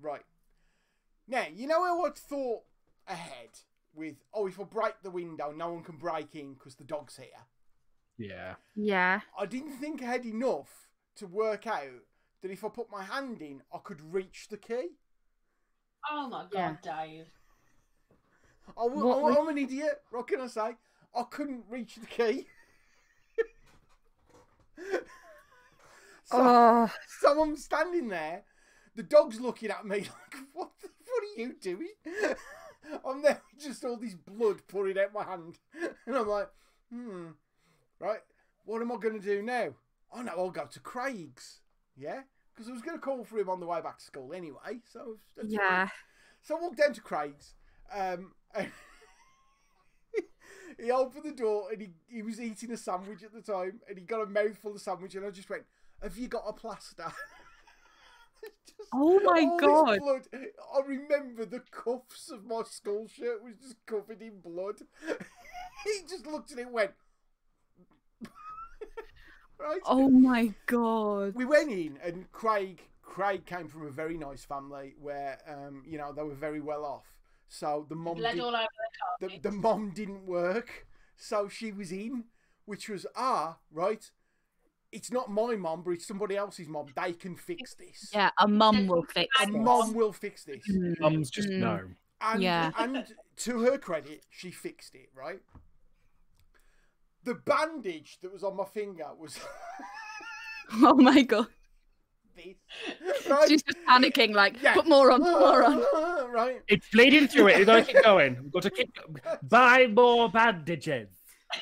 right. Now, you know how I thought ahead with, if I break the window, no one can break in because the dog's here. Yeah. Yeah. I didn't think ahead enough to work out that if I put my hand in, I could reach the key. Oh my Yeah. God, Dave. What I'm an idiot. What can I say? I couldn't reach the key. Oh. So I'm standing there. The dog's looking at me like, what are you doing? I'm there with just all this blood pouring out my hand. And I'm like, right, what am I going to do now? Oh, no, I'll go to Craig's. Yeah? Because I was going to call for him on the way back to school anyway. So that's Yeah. fine. So I walked down to Craig's. And he opened the door and he was eating a sandwich at the time. And he got a mouthful of sandwich. And I just went, have you got a plaster? Just Oh my all this God. blood. I remember the cuffs of my school shirt was just covered in blood. He just looked at it and went, right? Oh my God. We went in, and Craig came from a very nice family where, they were very well off. So the mom, Bled all over the carpet. the mom didn't work, so she was in, which was right. It's not my mom, but it's somebody else's mom. They can fix this. Yeah, a mum will fix A this. mom will fix this. Mums just know. And, Yeah. and to her credit, she fixed it, right? The bandage that was on my finger was Oh my God. this. Right? She's just panicking, like, Yeah. put more on, put more on. Right? It's bleeding through it. We've got to keep going. We've got to keep. Buy more bandages.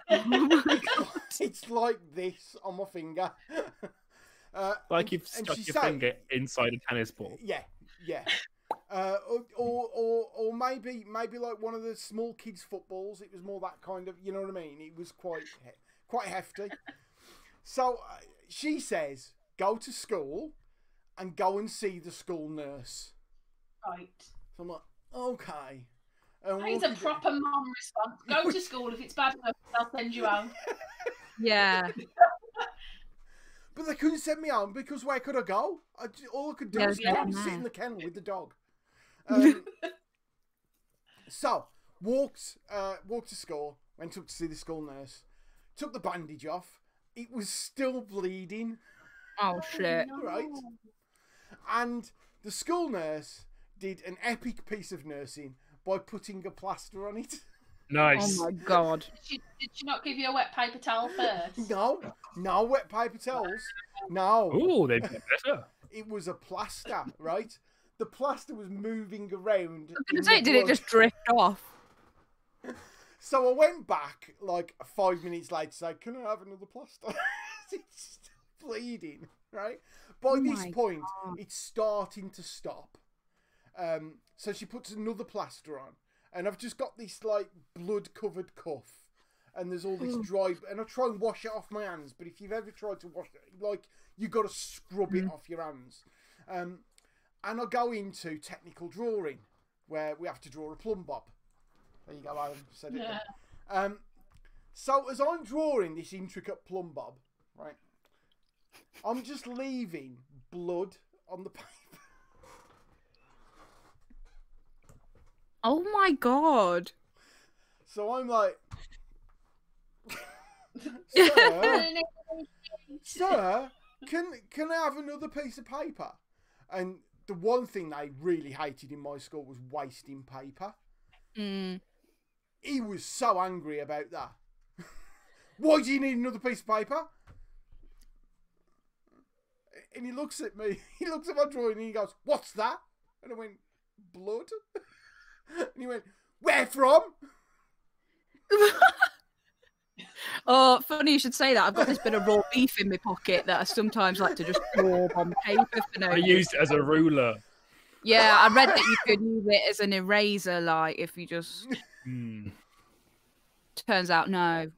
Oh my God. It's like this on my finger. Like you've and stuck she your said- finger inside a tennis ball. Yeah. Or maybe like one of the small kids' footballs. It was more that kind of, you know what I mean? It was quite hefty. So she says, go to school and go and see the school nurse. Right. So I'm like, okay. And That is a proper mum response. Go to school. If it's bad enough, they'll send you home. Yeah. But they couldn't send me home because where could I go? All I could do Yeah, was yeah, sit no. in the kennel with the dog. So walked to school. Went up to see the school nurse. Took the bandage off. It was still bleeding. Oh shit. No. Right. And the school nurse did an epic piece of nursing by putting a plaster on it. Nice. Oh my God. Did she not give you a wet paper towel first? No wet paper towels. No. Ooh, they've got better. It was a plaster, right? The plaster was moving around. I was in gonna say, the did it blood. just drift off? So I went back like 5 minutes later to say, can I have another plaster? It's still bleeding, right? By this my point, God. it's starting to stop. So she puts another plaster on. And I've just got this like blood-covered cuff. And there's all this dry... And I try and wash it off my hands. But if you've ever tried to wash it, like, you got to scrub it off your hands. And I go into technical drawing, where we have to draw a plumb bob. There you go, Adam. Said it. Then. So as I'm drawing this intricate plumb bob, right, I'm just leaving blood on the paper. Oh my god. So I'm like, sir, can I have another piece of paper? And the one thing they really hated in my school was wasting paper. Mm. He was so angry about that. Why do you need another piece of paper? And he looks at me, he looks at my drawing and he goes, what's that? And I went, blood? And he went, where from? Oh, funny you should say that. I've got this bit of raw beef in my pocket that I sometimes like to just daub on paper for no I reason. used it as a ruler. Yeah, I read that you could use it as an eraser, like if you just. Turns out, no.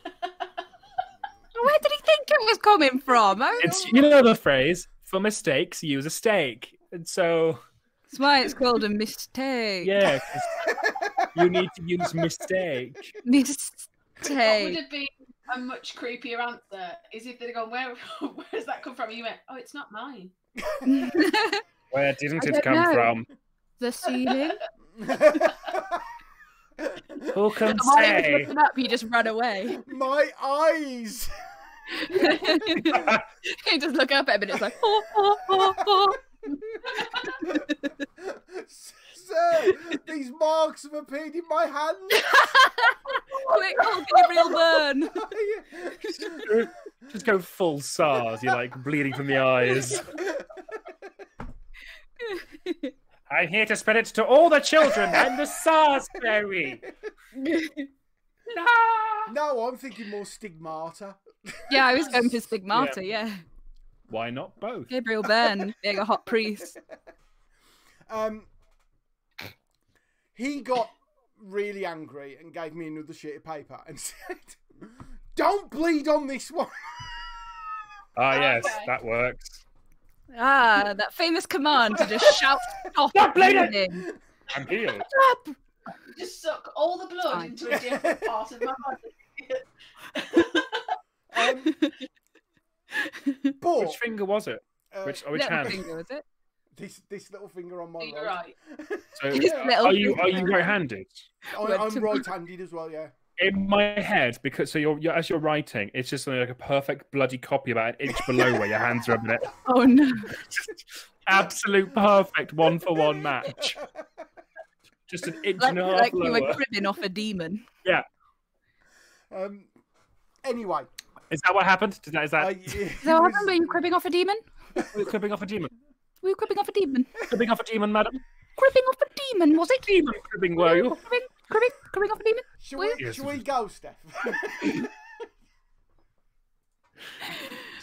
Where did he think it was coming from? It's, you know the phrase, for mistakes, use a steak. And so... That's why it's called a mistake. Yeah, 'cause you need to use mistake. What would Mistake. have been a much creepier answer is if they'd gone, where's that come from? And you went, oh, it's not mine. Where didn't I it don't come know. from? The ceiling. Who can While he was say? looking up, he just ran away. My eyes! He just look up at him and it's like, oh, oh, oh, oh. Sir, these marks have appeared in my hand. Quick, call Gabriel Byrne. Just go full SARS. You're like bleeding from the eyes. I'm here to spread it to all the children and the SARS fairy. No, I'm thinking more stigmata. Yeah, I was going for stigmata, yeah. Why not both? Gabriel Byrne being a hot priest. He got really angry and gave me another sheet of paper and said, don't bleed on this one. Ah, yes, Okay. that works. Ah, that famous command to just shout stop Stop bleeding! bleeding. I'm healed. Stop! Just suck all the blood Fine. into a different part of my body. But Which finger was it? Which Little hand? finger, was it? this little finger on my You're right. right. So, His little are you finger. right-handed? I'm right-handed as well, yeah. In my head, because so you're as you're writing, it's just like a perfect bloody copy about an inch below where your hands are a minute. Oh no. Absolute perfect one-for-one match. Just an inch Like, and a half like you were lower. cribbing off a demon. Yeah. Anyway, Is that what happened? Is that So what happened? Were you cribbing off a demon? cribbing off a demon? Were you cribbing off a demon? Cribbing off a demon, madam? Cribbing off a demon, was it? Demon cribbing, were you? Cribbing off a demon? Shall Were you? we, Yes, shall we it go, Steph?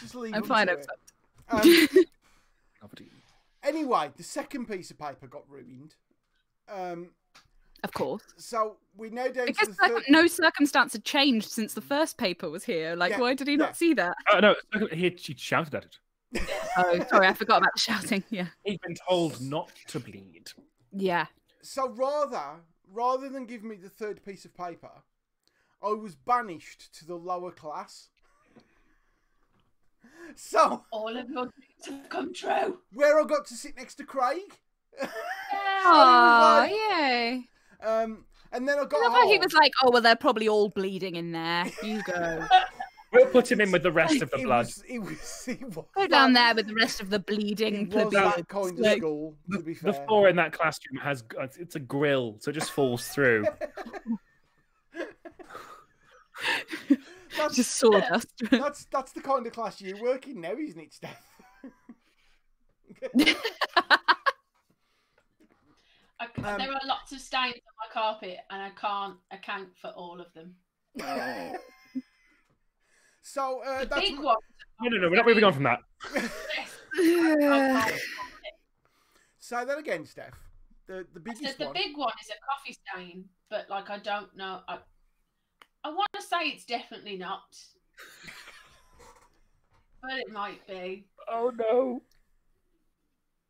Just leave I'm them fine, to I'm it. fine. Anyway, the second piece of paper got ruined. Of course. So we're now down Because to the third. no circumstance had changed since the first paper was here. Like, Yeah, why did he not yeah. see that? Oh, no, she shouted at it. Oh, sorry, I forgot about the shouting. Yeah. He'd been told not to bleed. Yeah. So rather than give me the third piece of paper, I was banished to the lower class. So All of your dreams have come true. where I got to sit next to Craig. Oh, like- yay. And then I got I love how he home. was like, oh, well, they're probably all bleeding in there. You go. We'll put him in with the rest of the It blood. was Go down there with the rest of the bleeding It was plebeians. that kind of Like, school, to be The fair. floor in that classroom it's a grill, so it just falls through. That's, just sawdust. that's the kind of class you work in now, isn't it, Steph? There are lots of stains on my carpet, and I can't account for all of them. So The that's big one. No, we're not moving on from that. Say that again, Steph. The biggest The one. big one is a coffee stain, but like I don't know. I want to say it's definitely not, but it might be. Oh no.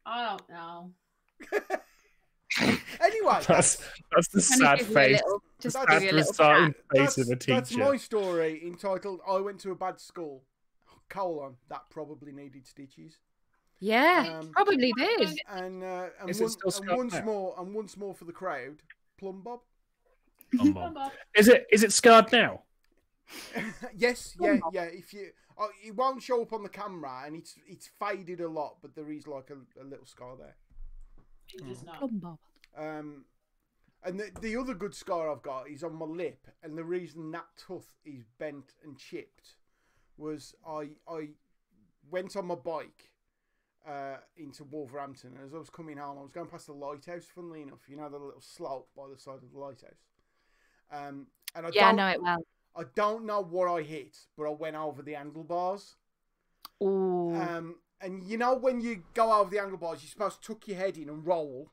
I don't know. Anyway, That's the sad face. Just That's- give you a Sad little restarting chat. face of a that's teacher. my story entitled "I Went to a Bad School." : that probably needed stitches. Yeah, Um, probably did. And Is it still scarred once now? more for the crowd, Plum Bob. Come on. Is it scarred now? Yes, yeah. If you, it won't show up on the camera, and it's faded a lot, but there is like a little scar there. He does not. Plum Bob. And the other good scar I've got is on my lip, and the reason that tooth is bent and chipped was I went on my bike into Wolverhampton, and as I was coming home, I was going past the lighthouse. Funnily enough, you know the little slope by the side of the lighthouse. And I know it well. I don't know what I hit, but I went over the handlebars. Ooh. And you know when you go over the handlebars, you're supposed to tuck your head in and roll.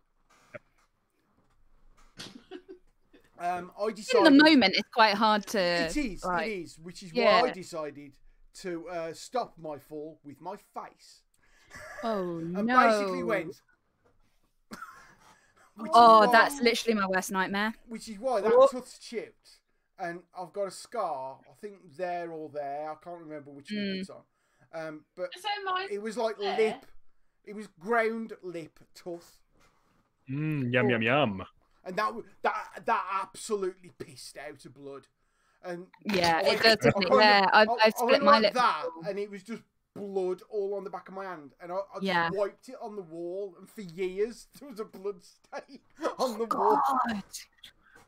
I decided In the moment, it's quite hard to. it is, like, which is yeah. why I decided to stop my fall with my face. Oh And no! basically went. which is Oh, why- that's literally my worst nightmare. Which is why that Oh. tooth's chipped, and I've got a scar. I think there or there. I can't remember which one it's on. But So mine. it was like there. lip. It was ground lip tooth, Yum yum yum. and that absolutely pissed out of blood. And Yeah, I it went- does, doesn't I it? kinda- Yeah, I've I split went my like lip. that, and it was just blood all on the back of my hand, and I just Yeah. wiped it on the wall, and for years there was a blood stain on the wall.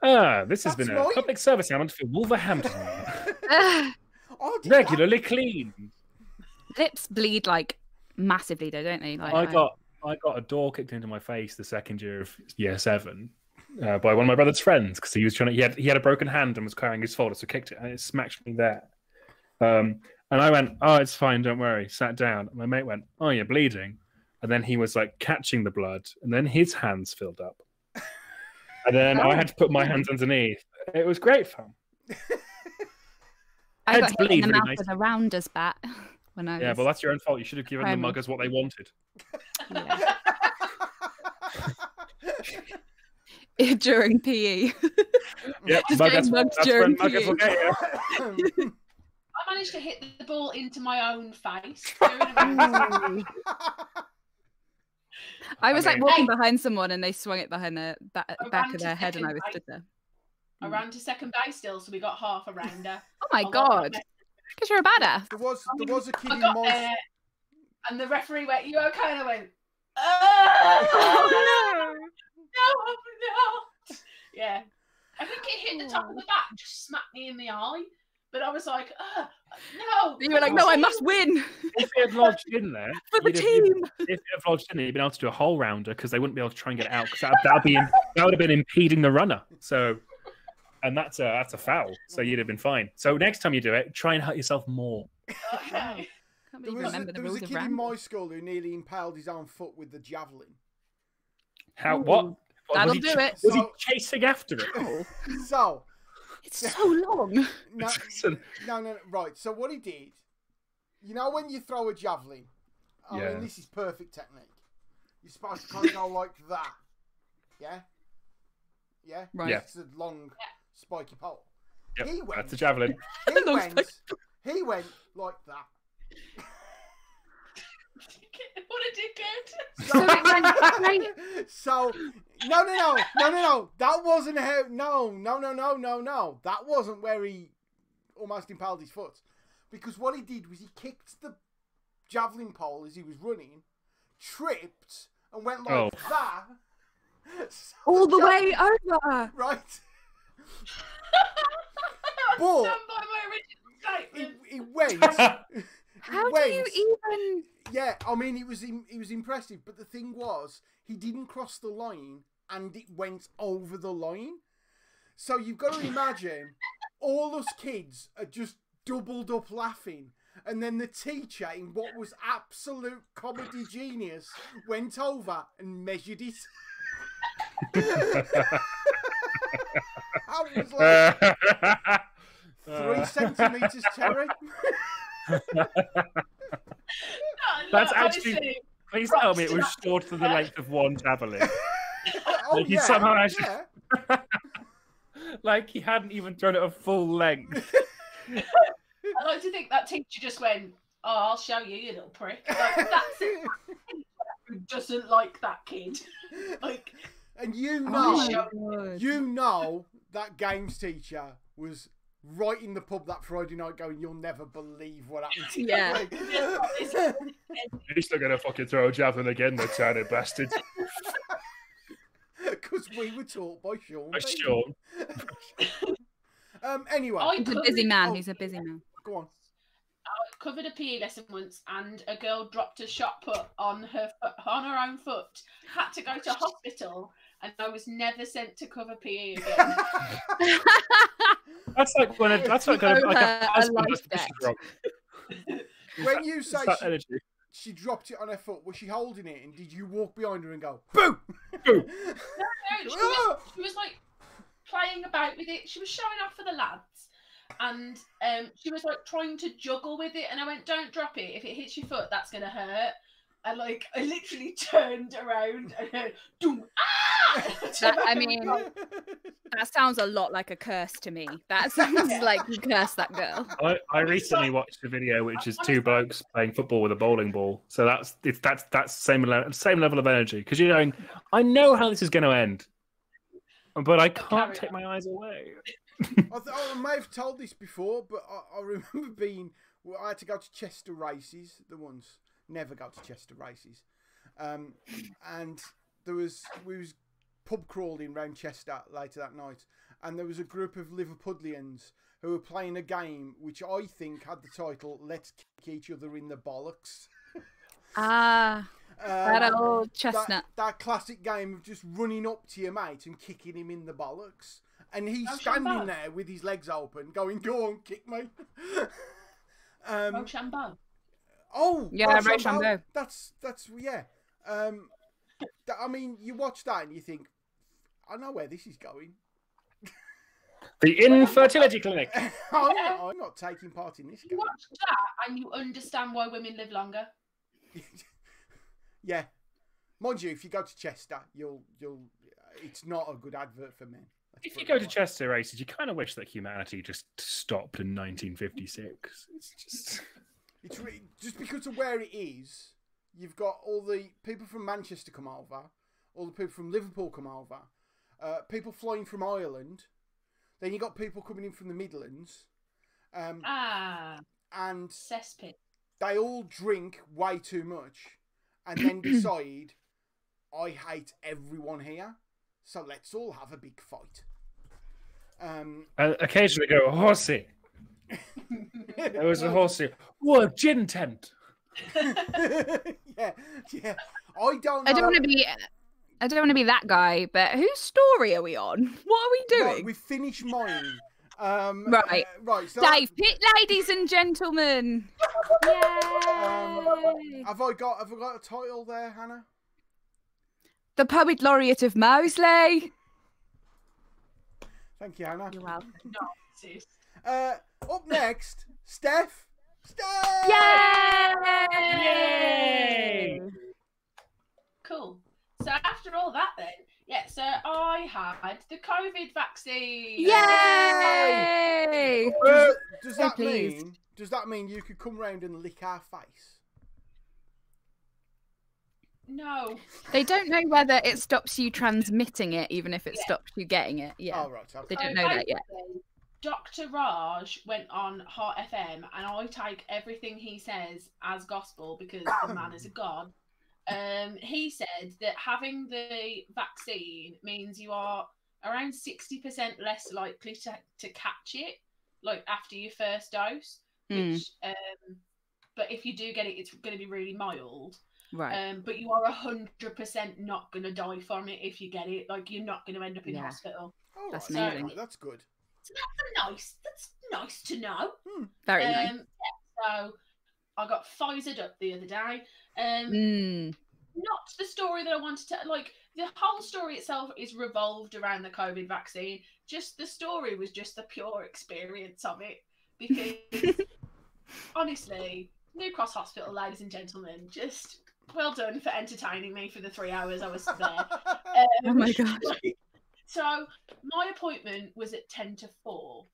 God. This has That's been a right. public service announcement for Wolverhampton. Oh, did that? Regularly clean. Lips bleed like massively, though, don't they? Like, I got a door kicked into my face the second year of year 7 by one of my brother's friends because he was trying to. He had a broken hand and was carrying his folder, so kicked it and it smacked me there. And I went, "Oh, it's fine, don't worry." Sat down. And my mate went, "Oh, you're bleeding," and then he was like catching the blood, and then his hands filled up, and then I had to put my hands underneath. It was great fun. I got heads hit in bleed the really mouth nice. with a rounder's bat when I was. Yeah, but that's your own fault. You should have given the Primary. muggers what they wanted. Yeah. During PE. Yep, Just muggers. getting mugged That's during when muggers PE. will get you. I managed to hit the ball into my own face. During a- I was I like mean- walking behind someone and they swung it behind the back ran of to their head and I second was base. stood there. I ran to second base still, so we got half a rounder. Oh my I got god. there. Because you're a badass. There was a kid I in got my there, and the referee went, "You okay?" And I went, "Oh no, yeah." I think it hit the top of the bat, and just smacked me in the eye. But I was like, "No!" You were like, no, I must win If it had lodged in there, for the you'd have- team. If it had lodged in there, you'd been able to do a whole rounder because they wouldn't be able to try and get it out because that would have been impeding the runner. So, and that's a foul. So you'd have been fine. So next time you do it, try and hurt yourself more. Okay. Can't There believe you was, remember the there was a rules of kid in Rambo. my school who nearly impaled his own foot with the javelin. How? Ooh, What? that'll was he, do it. Was he So- chasing after it? Oh, So, it's so long. no, Listen. no, right. So what he did, you know, when you throw a javelin, I Yeah. mean, this is perfect technique. You're supposed to kind of go like that. Yeah? Yeah? Right. Yeah. It's a long, spiky pole. Yep, He went, that's the javelin. he went like that. What a dickhead! So it went right. So, no. That wasn't how. No. That wasn't where he almost impaled his foot. Because what he did was he kicked the javelin pole as he was running, tripped, and went like Oh. that. So All the javelin- way over. Right. I But- stand by my original statement. He went. How do you even? Yeah, I mean, it was impressive, but the thing was, he didn't cross the line, and it went over the line. So you've got to imagine, all us kids are just doubled up laughing, and then the teacher, in what was absolute comedy genius, went over and measured it. I was like, 3 centimetres, Terry. That's No, actually- honestly, Please tell me it was shorter than the length of one javelin. Oh, Like, he yeah. somehow actually, Yeah. like he hadn't even thrown it a full length. I like to think that teacher just went, "Oh, I'll show you, you little prick." Like, that's it. Who doesn't like that kid? Like, And you Oh know, my God. you know that games teacher was right in the pub that Friday night going, "You'll never believe what happened to you." Yeah. Like, He's still gonna fucking throw a javelin again, the tiny bastard. because we were taught by Sean. Oh, Bean. Sean. Anyway, I He's a covered, busy man. Oh. He's a busy man. go on. I covered a PE lesson once, and a girl dropped a shot put on her own foot. Had to go to hospital, and I was never sent to cover PE again. That's like when that's like, You owe like her a a husband life has to push debt. the drum. When you say It's that she, energy. she dropped it on her foot, was she holding it? And did you walk behind her and go, "Boo"? Boo. No, she was like playing about with it. She was showing off for the lads, and she was like trying to juggle with it. And I went, "Don't drop it. If it hits your foot, that's gonna hurt." And like, I literally turned around and heard, "Doom, ah!" I mean, that sounds a lot like a curse to me. That sounds like you cursed that girl. I recently watched a video which is two blokes playing football with a bowling ball. So that's same level of energy, because you're going, I know how this is going to end, but I can't take my eyes away. I may have told this before, but I remember I had to go to Chester races. The ones never go to Chester races, and we was pub crawling round Chester later that night, and there was a group of Liverpudlians who were playing a game which I think had the title "Let's Kick Each Other in the Bollocks." Ah, that old chestnut. That classic game of just running up to your mate and kicking him in the bollocks. And he's Oh, standing Shambo. there with his legs open, going, "Go on, kick me." Rochambeau. Oh, Yeah, Rochambeau. Rochambeau. That's yeah. I mean, you watch that and you think, I know where this is going. The infertility clinic. I'm not taking part in this You game. watch that and you understand why women live longer. Yeah, mind you, if you go to Chester, you'll. It's not a good advert for men. Let's If put you it go that to way. Chester races, you kind of wish that humanity just stopped in 1956. It's just. It's just because of where it is. You've got all the people from Manchester come over, all the people from Liverpool come over, people flying from Ireland. Then you got people coming in from the Midlands, and Cesspit. they all drink way too much, and then decide, I hate everyone here, so let's all have a big fight. Occasionally go, horsey. There was a horsey. Whoa, gin tent. yeah. I don't know. I don't want to be that guy, but whose story are we on? What are we doing? Right, we've finished mine. Right. Right. So Dave Pitt, ladies and gentlemen. Yay! have I got a title there, Hannah? The Poet Laureate of Moseley. Thank you, Hannah. You're welcome. Sis. Up next, Steph. Steph. Yay! Cool. So after all that then, yeah, so I had the COVID vaccine. Yay! Does So that pleased. mean? Does that mean you could come round and lick our face? No. They don't know whether it stops you transmitting it, even if it Yeah. stops you getting it. Yeah, Oh right. Okay. they don't know that yet. basically, Dr. Raj went on Hot FM, and I take everything he says as gospel because the man is a god. He said that having the vaccine means you are around 60% less likely to catch it, like after your first dose. Which, but if you do get it, it's going to be really mild. Right. But you are 100% not going to die from it if you get it. Like, you're not going to end up in Yeah. hospital. All That's right, amazing. okay, that's good. So that's nice to know. Very nice. So I got Pfizered up the other day. Not the story that I wanted to, like, the whole story itself is revolved around the COVID vaccine. Just the story was just the pure experience of it. Because honestly, New Cross Hospital, ladies and gentlemen, just well done for entertaining me for the 3 hours I was there. Oh my God. So my appointment was at 10 to 4.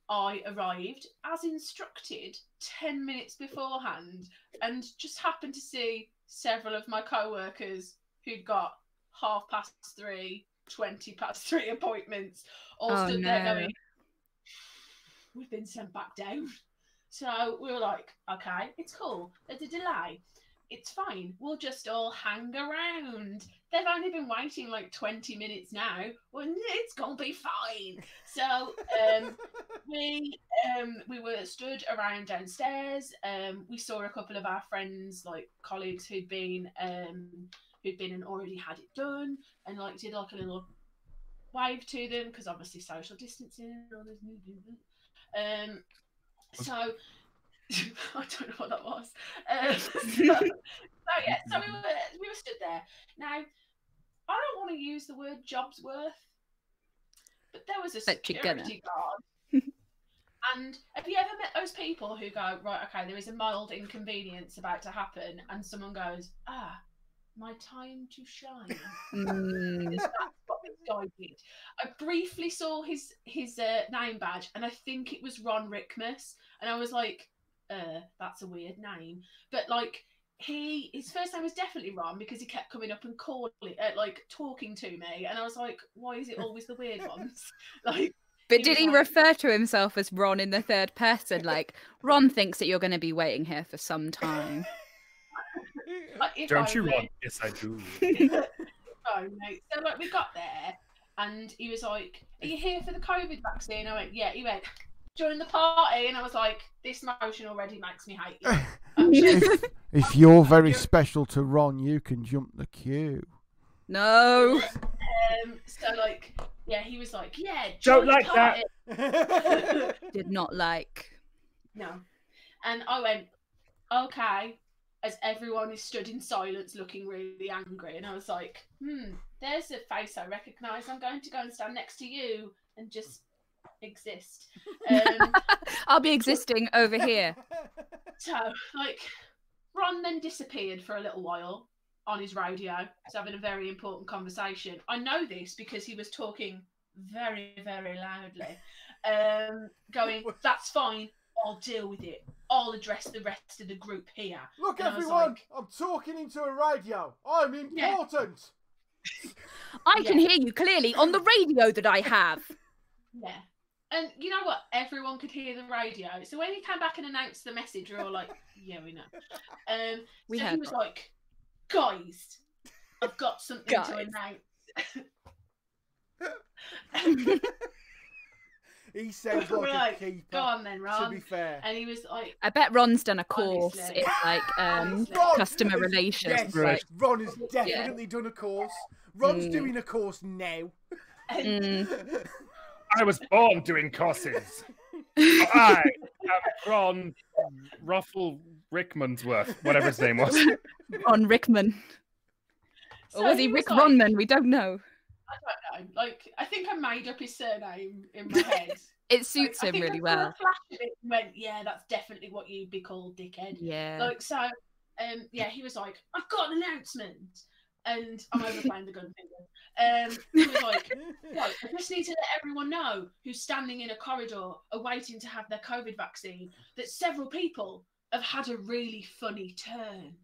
I arrived as instructed 10 minutes beforehand and just happened to see several of my co-workers who'd got 3:30, 3:20 appointments all stood there going, we've been sent back down. So we were like, okay, it's cool. There's a delay. It's fine. We'll just all hang around. They've only been waiting like 20 minutes now. Well, it's going to be fine. So we were stood around downstairs. We saw a couple of our friends, like colleagues who'd been and already had it done, and like did like a little wave to them because obviously social distancing and all this. So I don't know what that was. So we were stood there. Now, I don't want to use the word job's worth, but there was a security guard. And have you ever met those people who go, right, okay, there is a mild inconvenience about to happen, and someone goes, my time to shine. That's what this guy did. I briefly saw his name badge, and I think it was Ron Rickmus, and I was like, that's a weird name. But like, his first name was definitely Ron because he kept coming up and talking to me, and I was like, why is it always the weird ones? Like, but did he refer to himself as Ron in the third person? Like, Ron thinks that you're going to be waiting here for some time. Don't you, Ron? Yes, I do. Mate. So like, we got there, and he was like, "Are you here for the COVID vaccine?" I went, "Yeah." He went, "Join the party," and I was like, "This motion already makes me hate you." If you're very special to Ron, you can jump the queue. No. So like, yeah, he was like, "Yeah, don't like that." Did not like. No, and I went, "Okay." As everyone is stood in silence looking really angry, and I was like, there's a face I recognise. I'm going to go and stand next to you and just exist. I'll be existing over here. So like, Ron then disappeared for a little while on his radio. He's having a very important conversation. I know this because he was talking very, very loudly, going, "That's fine, I'll deal with it. I'll address the rest of the group here." Look, and everyone, like, I'm talking into a radio. I'm important. Yeah. I can hear you clearly on the radio that I have. Yeah. And you know what? Everyone could hear the radio. So when he came back and announced the message, we were all like, yeah, we know. We so he was like, guys, I've got something to announce. He sounds like a keeper. Go on then, Ron. To be fair. And he was like, I bet Ron's done a course honestly. in like customer relations. Yes, like, Ron has definitely done a course. Ron's doing a course now. I was born doing courses. I am Ron Ruffle Rickmansworth, whatever his name was. Ron Rickman. So Or was he Rick like, Ronman? We don't know. I don't know. Like, I think I made up his surname in my head. It suits him really well. I flashed it and went, yeah, that's definitely what you'd be called, dickhead. Yeah. Like, so, yeah, he was like, I've got an announcement. And I'm overplaying the gun finger. He was like, I just need to let everyone know who's standing in a corridor awaiting to have their COVID vaccine that several people have had a really funny turn.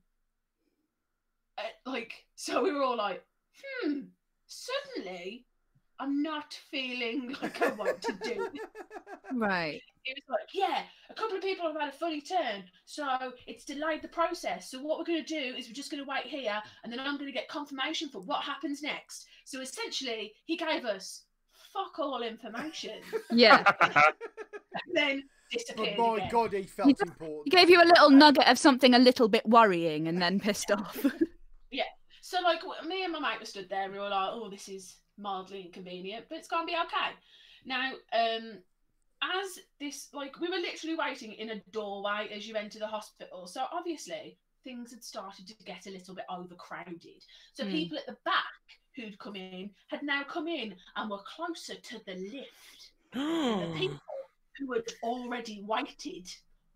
So we were all like, suddenly I'm not feeling like I want to do it. Right. It was like, yeah, a couple of people have had a funny turn, so it's delayed the process. So what we're going to do is we're just going to wait here, and then I'm going to get confirmation for what happens next. So essentially, he gave us fuck all information. Yeah. And then disappeared But my again. God, he felt important. He gave you a little nugget of something a little bit worrying and then pissed off. Yeah. So like, me and my mate were stood there, and we were like, oh, this is mildly inconvenient, but it's going to be okay. Now, as this, like, we were literally waiting in a doorway as you enter the hospital. So obviously things had started to get a little bit overcrowded. So people at the back who'd come in had now come in and were closer to the lift than the people who had already waited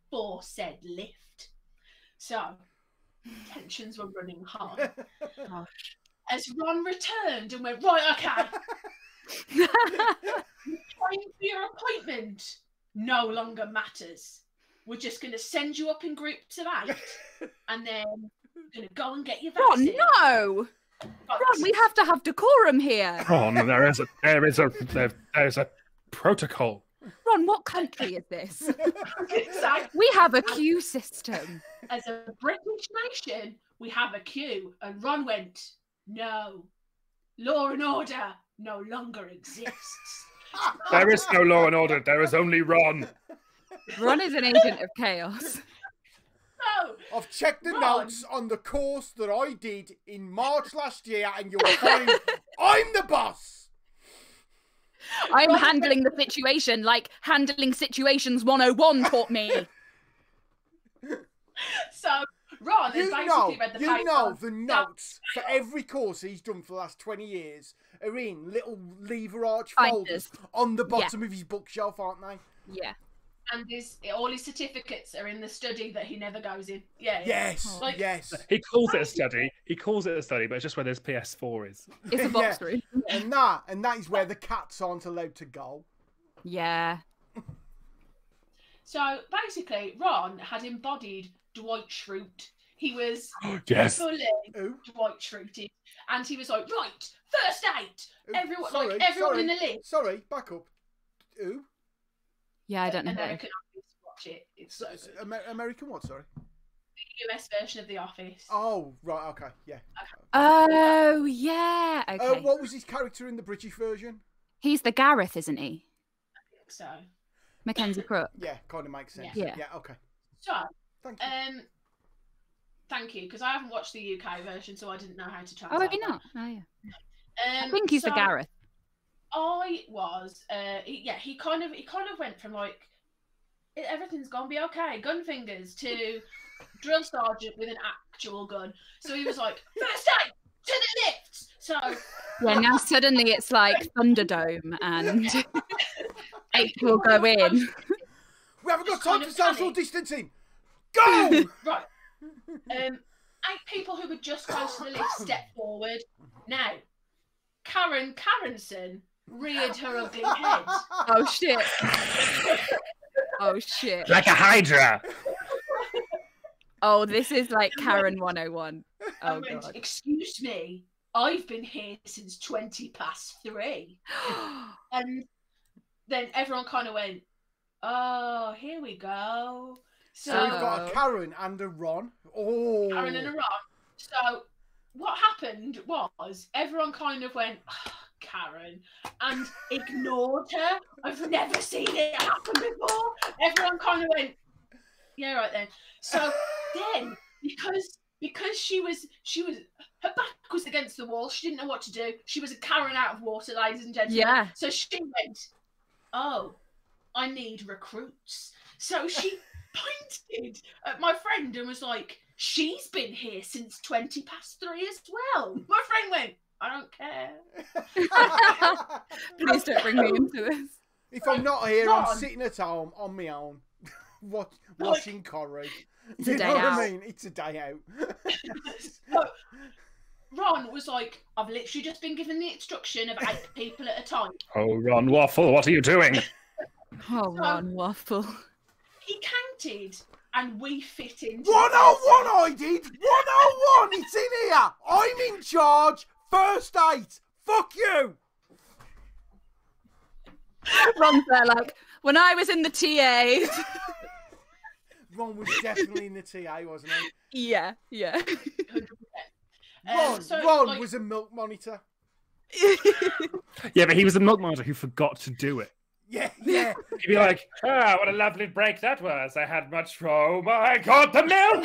for said lift. So Tensions were running high. As Ron returned and went, right, okay. Time for your appointment no longer matters. We're just going to send you up in groups of 8, and then we're going to go and get your vaccine. Oh no! Ron, we have to have decorum here. Ron, there's a protocol. Ron, what country is this? Exactly. We have a queue system. As a British nation, we have a queue. And Ron went, no, law and order no longer exists. There is no law and order. There is only Ron. Ron is an agent of chaos. No, I've checked the Ron. notes on the course that I did in March last year, and you'll find I'm the boss. I'm handling the situation like handling situations 101 taught me. So Ron has basically read the paper. You know the notes for every course he's done for the last 20 years are in little lever arch folders on the bottom of his bookshelf, aren't they? Yeah. And all his certificates are in the study that he never goes in. Yeah. Yes, Like, yes. He calls it a study. But it's just where his PS4 is. It's a box room. And that is where the cats aren't allowed to go. Yeah. So basically, Ron had embodied Dwight Schrute. He was Yes. fully Dwight Schrute, and he was like, right, first aid. Everyone, everyone in the list. Sorry, back up. Who? Yeah, I don't know. American Office, watch it. It's so good. American what? Sorry. The US version of The Office. Oh, right. Okay. Yeah. Oh, yeah. Okay. What was his character in the British version? He's the Gareth, isn't he? I think so. Mackenzie Crook. Yeah, kind of makes sense. Yeah. Yeah. Okay. So, Thank you. thank you, because I haven't watched the UK version, so I didn't know how to translate. Oh, have you that. not? Oh, yeah. I I think he's the Gareth. I was, he kind of went from like, everything's gonna be okay, gun fingers, to drill sergeant with an actual gun. So he was like, first aid to the lifts. So Yeah, now suddenly it's like Thunderdome and 8 will go in. We haven't got Just time kind for of social panic. distancing. Go! right, 8 people who were just close to the lift stepped forward. Now, Karen Karenson reared her ugly head. Oh, shit. Oh, shit. Like a Hydra. Oh, this is like Karen 101. Oh, and went, God. excuse me, I've been here since 3:20. And then everyone kind of went, oh, here we go. So So we've got a Karen and a Ron. Oh. Karen and a Ron. So what happened was everyone kind of went, oh, Karen, and ignored her. I've never seen it happen before. Everyone kind of went, yeah, right then. So then, because she was her back was against the wall, she didn't know what to do. She was a Karen out of water, ladies and gentlemen. Yeah. So she went, oh, I need recruits. So she pointed at my friend and was like, she's been here since 3:20 as well. My friend went, I don't care. Please don't bring me into this. If I'm not here, Ron. I'm sitting at home on my own, washing curry. It's a You day know what out. I mean? It's a day out. So Ron was like, I've literally just been given the instruction of 8 people at a time. Oh, Ron Waffle, what are you doing? Oh, Ron Waffle. He counted and we fit into 101 I did! 101! It's in here! I'm in charge! First aid! Fuck you! Ron's there like, when I was in the TA. Ron was definitely in the TA, wasn't he? Yeah. 100%. Ron like, was a milk monitor. Yeah, but he was the milk monitor who forgot to do it. Yeah. He'd be like, what a lovely break that was. I had much, oh my God, the milk!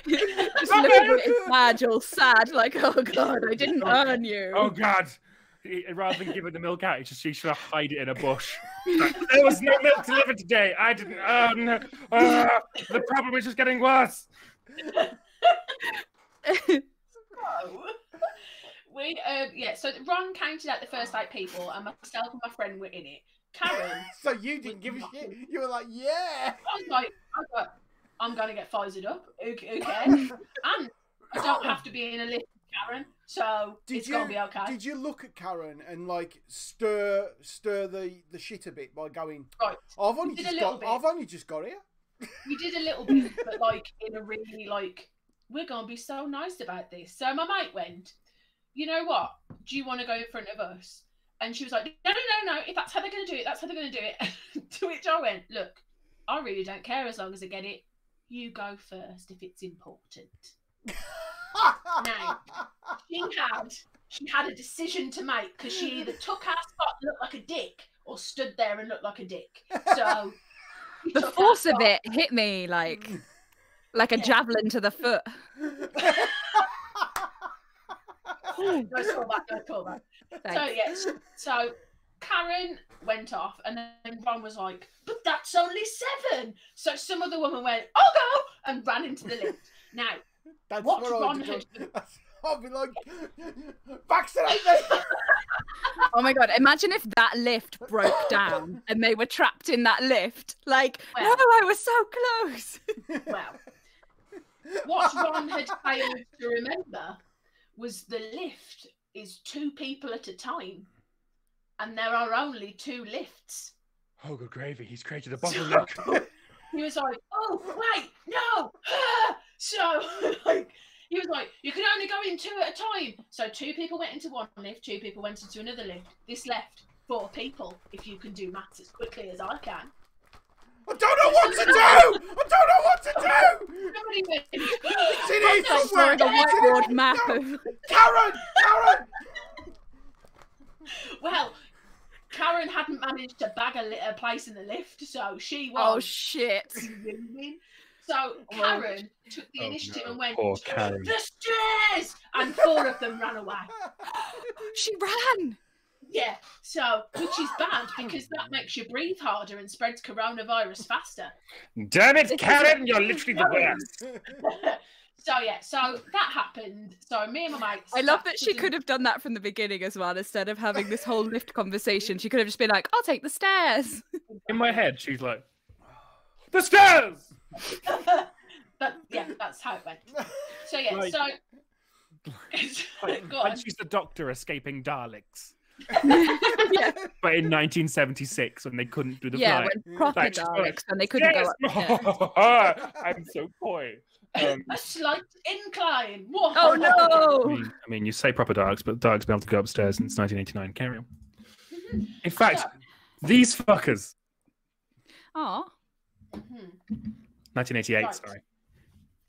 Just looking at his badge all sad, like, oh God, I didn't earn you. Oh God. Rather than giving the milk out, she should hide it in a bush. Like, there was no milk delivered today. I didn't earn. The problem is just getting worse. So Ron counted out the first 8 people, and myself and my friend were in it. Karen, So you didn't give a shit. You were like, yeah. I was like, I'm going to get fired up. Okay. And I don't have to be in a lift with Karen, so it's going to be okay. Did you look at Karen and like stir the shit a bit by going, right? I've only just got here. We did a little bit, but like in a really like, we're going to be so nice about this. So my mate went, you know what? Do you want to go in front of us? And she was like, no. If that's how they're going to do it, that's how they're going to do it. To which I went, look, I really don't care as long as I get it. You go first if it's important. Now, she had a decision to make because she either took our spot and looked like a dick or stood there and looked like a dick. So the force of it hit me like a javelin to the foot. No callback. So Karen went off, and then Ron was like, "But that's only 7." So some other woman went, "I'll go," and ran into the lift. Now, that's what Ron had I'll be like, vaccinate me. Oh my god! Imagine if that lift broke down and they were trapped in that lift. Like, no, I was so close. Well, what Ron had failed to remember was the lift is 2 people at a time, and there are only 2 lifts. Oh, good gravy! He's created a bottleneck. So, he was like, "Oh wait, no!" So like. He was like, you can only go in 2 at a time. So 2 people went into one lift, 2 people went into another lift. This left 4 people, if you can do maths as quickly as I can. I don't know what to do! Somebody went, It's in here somewhere! The whiteboard map of... Karen! Well, Karen hadn't managed to bag a place in the lift, so she was... Oh, shit. So Karen took the initiative and went, poor Karen. The stairs! And 4 of them ran away. She ran! Yeah, so, which is bad because that makes you breathe harder and spreads coronavirus faster. Damn it, Karen, you're literally the worst. So that happened. So me and my mate... I love that she could have done that from the beginning as well. Instead of having this whole lift conversation, she could have just been like, I'll take the stairs. In my head, she's like, the stairs! But yeah, that's how it went. So yeah, Like- go on. And she's the Doctor escaping Daleks. Yeah, But in 1976, when they couldn't do the yeah, flight. when proper Like, she's Daleks like, and they couldn't Yes! go up. I'm so coy. A slight incline. Whoa. Oh no! I mean, you say proper Daleks, but Daleks been able to go upstairs since 1989. Carry on. In fact, these fuckers. Oh. 1988, Right. sorry.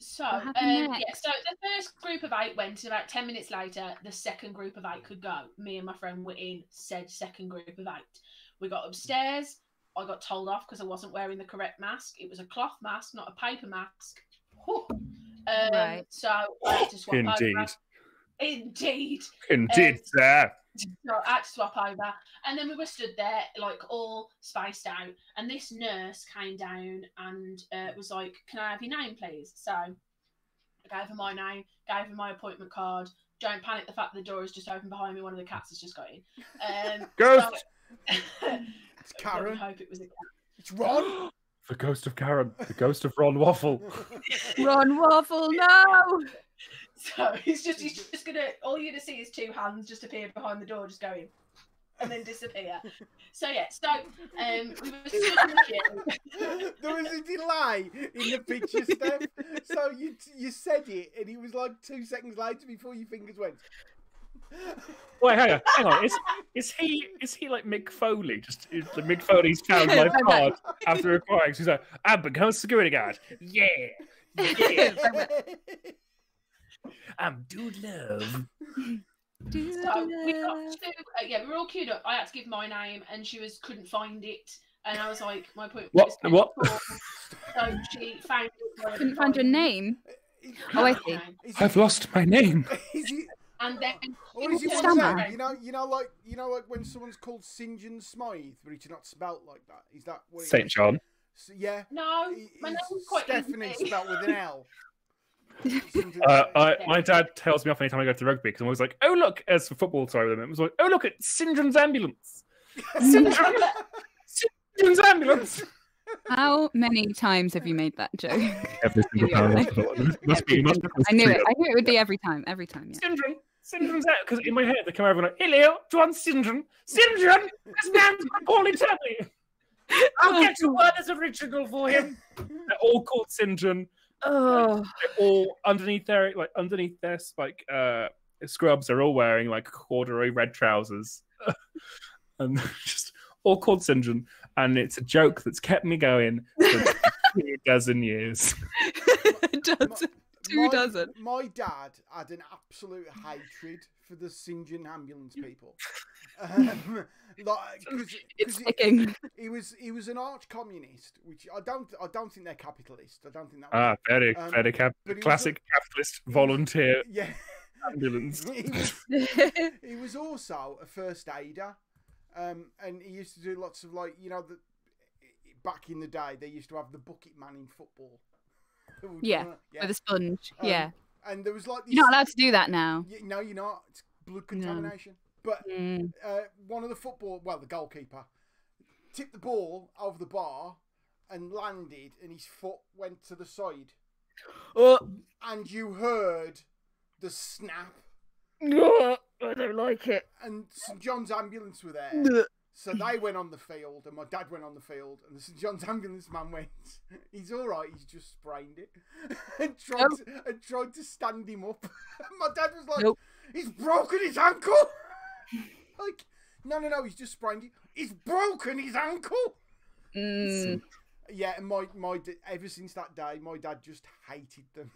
So, What happened yeah, so the first group of 8 went, and about 10 minutes later, the second group of 8 could go. Me and my friend were in said second group of 8. We got upstairs. I got told off because I wasn't wearing the correct mask. It was a cloth mask, not a paper mask. Right. So I had to swap Indeed. over. Indeed. Indeed, sir. So I had to swap over. And then we were stood there, like, all spaced out. And this nurse came down and was like, can I have your name, please? So I gave her my name, gave her my appointment card. Don't panic, the fact that the door is just open behind me. One of the cats has just got in. Ghost! It's Karen. I hope it was a cat. It's Ron. The ghost of Karen. The ghost of Ron Waffle. Ron Waffle, no! So he's just gonna, all you're gonna see is 2 hands just appear behind the door, just going, and then disappear. So yeah, we were stood in the queue. There was a delay in the picture, Steph. So you said it, and it was like 2 seconds later before your fingers went. Wait, hang on. Is he like Mick Foley? Like Mick Foley's found life card after acquiring. He's like, I've become a security guard. Yeah. I'm Dude Love. So we got to, we were all queued up. I had to give my name, and she couldn't find it, and I was like, my appointment was What? So she found it. Couldn't find your name. Oh, I see. I've lost my name. Is it? And then Or is it What's one of that? them? You know, like when someone's called St. John Smythe, but it's not spelt like that. Is that what it St. is? John. So, yeah. No, my name's quite Stephanie easy. spelt with an L. My dad tells me off anytime I go to rugby because I'm always like, oh look, as for football, sorry, it was like, oh look, it's St. John's ambulance. St. John's ambulance. How many times have you made that joke? Every single time. Must be I knew it. I knew it would be every time. Every time. Yeah. Syndrome's out because in my head they come over and like, hello, do you want Syndrome? Syndrome, this man's got poorly tummy. I'll get you one as original for him. They're all called Syndrome. Oh, They're all underneath their scrubs. They're all wearing like corduroy red trousers, and just all called Syndrome. And it's a joke that's kept me going for 2 dozen years. Two dozen. My dad had an absolute hatred for the St. John ambulance people. It's sticking. He was an arch communist, which I don't think they're capitalist. I don't think that. Very classic capitalist volunteer yeah ambulance. He was also a first aider, and he used to do lots of back in the day they used to have the bucket man in football. Yeah, with a sponge. Yeah. And there was like this... You're not allowed to do that now. No, you're not. It's blood contamination. No. But one of the goalkeeper, tipped the ball over the bar and landed, and his foot went to the side. And you heard the snap. I don't like it. And St. John's ambulance were there. So they went on the field, and my dad went on the field, and the St. John's ambulance man went, he's all right, he's just sprained it, and tried to stand him up. My dad was like, he's broken his ankle. Like, no, he's just sprained it. He's broken his ankle. Yeah, and my ever since that day, my dad just hated them.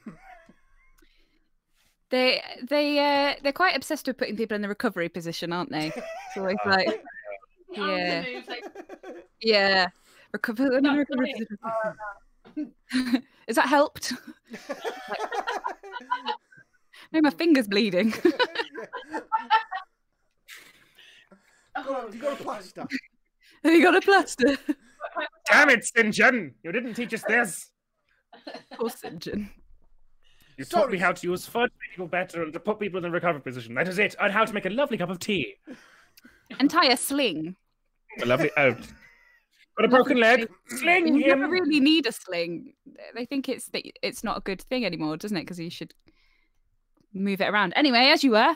They're quite obsessed with putting people in the recovery position, aren't they? It's always like. Yeah. Yeah. Recovery position. Has that helped? No, my finger's bleeding. Have you got a plaster? Have you got a plaster? Damn it, St. John! You didn't teach us this. Poor St. John. You taught me how to use fun people better and to put people in the recovery position. That is it. And how to make a lovely cup of tea. And tie a sling. A lovely out. Got a broken leg. Sling him. You never really need a sling. They think it's not a good thing anymore, doesn't it? Because you should move it around. Anyway, as you were.